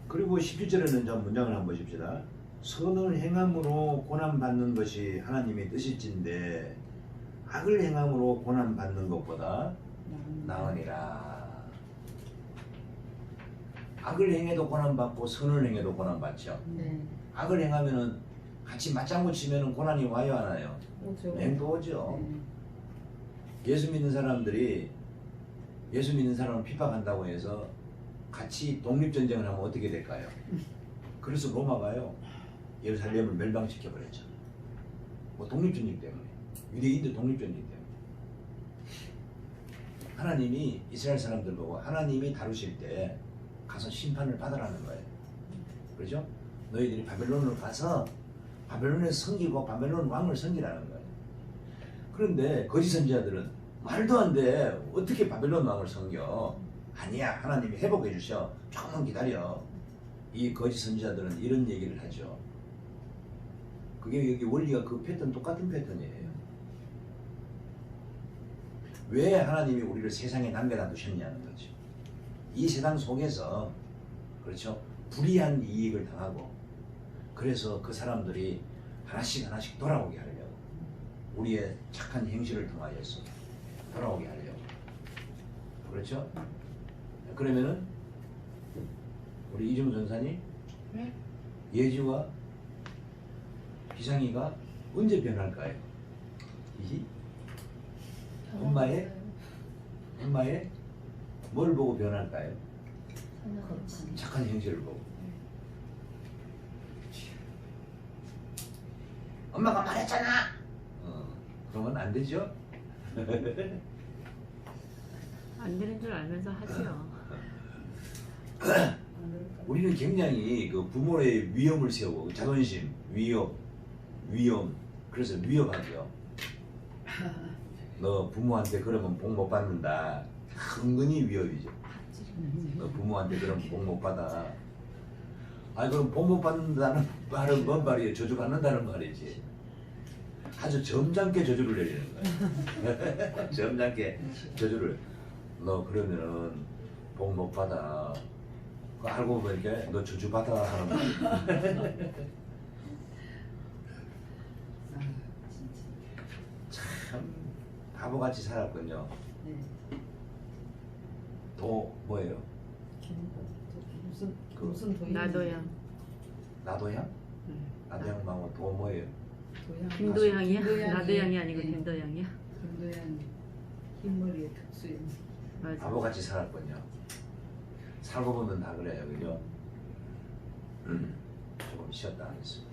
그리고 17절에는 좀 문장을 한번 보십시다. 선을 행함으로 고난받는 것이 하나님의 뜻일진데 악을 행함으로 고난받는 것보다 나으니라. 악을 행해도 고난받고 선을 행해도 고난받죠. 네. 악을 행하면은 같이 맞장구 치면은 고난이 와요 안 와요? 오죠. 맹도 오죠. 네. 예수 믿는 사람들이 예수 믿는 사람을 핍박한다고 해서 같이 독립전쟁을 하면 어떻게 될까요? 그래서 로마가요 예루살렘을 멸망시켜버렸죠. 뭐 독립전쟁 때문에, 유대인들 독립전쟁 때문에. 하나님이 이스라엘 사람들 보고 하나님이 다루실 때 가서 심판을 받으라는 거예요. 그렇죠? 너희들이 바벨론으로 가서 바벨론에서 섬기고 바벨론 왕을 섬기라는 거예요. 그런데 거짓 선지자들은 말도 안 돼. 어떻게 바벨론 왕을 섬겨? 아니야. 하나님이 회복해 주셔. 조금만 기다려. 이 거짓 선지자들은 이런 얘기를 하죠. 그게 여기 원리가 그 패턴 똑같은 패턴이에요. 왜 하나님이 우리를 세상에 남겨다 두셨냐는 거죠. 이 세상 속에서 그렇죠. 불이한 이익을 당하고 그래서 그 사람들이 하나씩 하나씩 돌아오게 하려고 우리의 착한 행실을 통하여서 돌아오게 하려고 그렇죠. 그러면은 우리 이중 전사님 네? 예지와 비상이가 언제 변할까요? 이 엄마의 뭘 보고 변할까요? 착한 행실을 보고. 엄마가 말했잖아. 그러면 안 되죠? 안 되는 줄 알면서 하지요. 우리는 굉장히 그 부모의 위험을 세우고 자존심, 위험, 그래서 위협하죠. 너 부모한테 그러면 복 못 받는다. 은근히 위협이죠. 너 부모한테 그러면 복 못 받아. 아니 그럼 복 못 받는다는 말은 뭔 말이에요? 저주받는다는 말이지. 아주 점잖게 저주를 내리는 거야. 점잖게 저주를. 너 그러면은 복 못 받아. 그 알고 보니까 너 저주 받아 하는 거야. 참 바보같이 살았군요. 네. 도 뭐예요? 무슨 도인? 나도양. 나도양? 나도양 말고 도 뭐예요? 도양. 김도양이야? 김도양이- 나도양이 아니고 네. 김도양이야? 김도양 흰머리의 특수인. 맞아. 바보같이 살았군요. 살고 보면 다 그래요, 그죠? 조금 쉬었다 하겠습니다.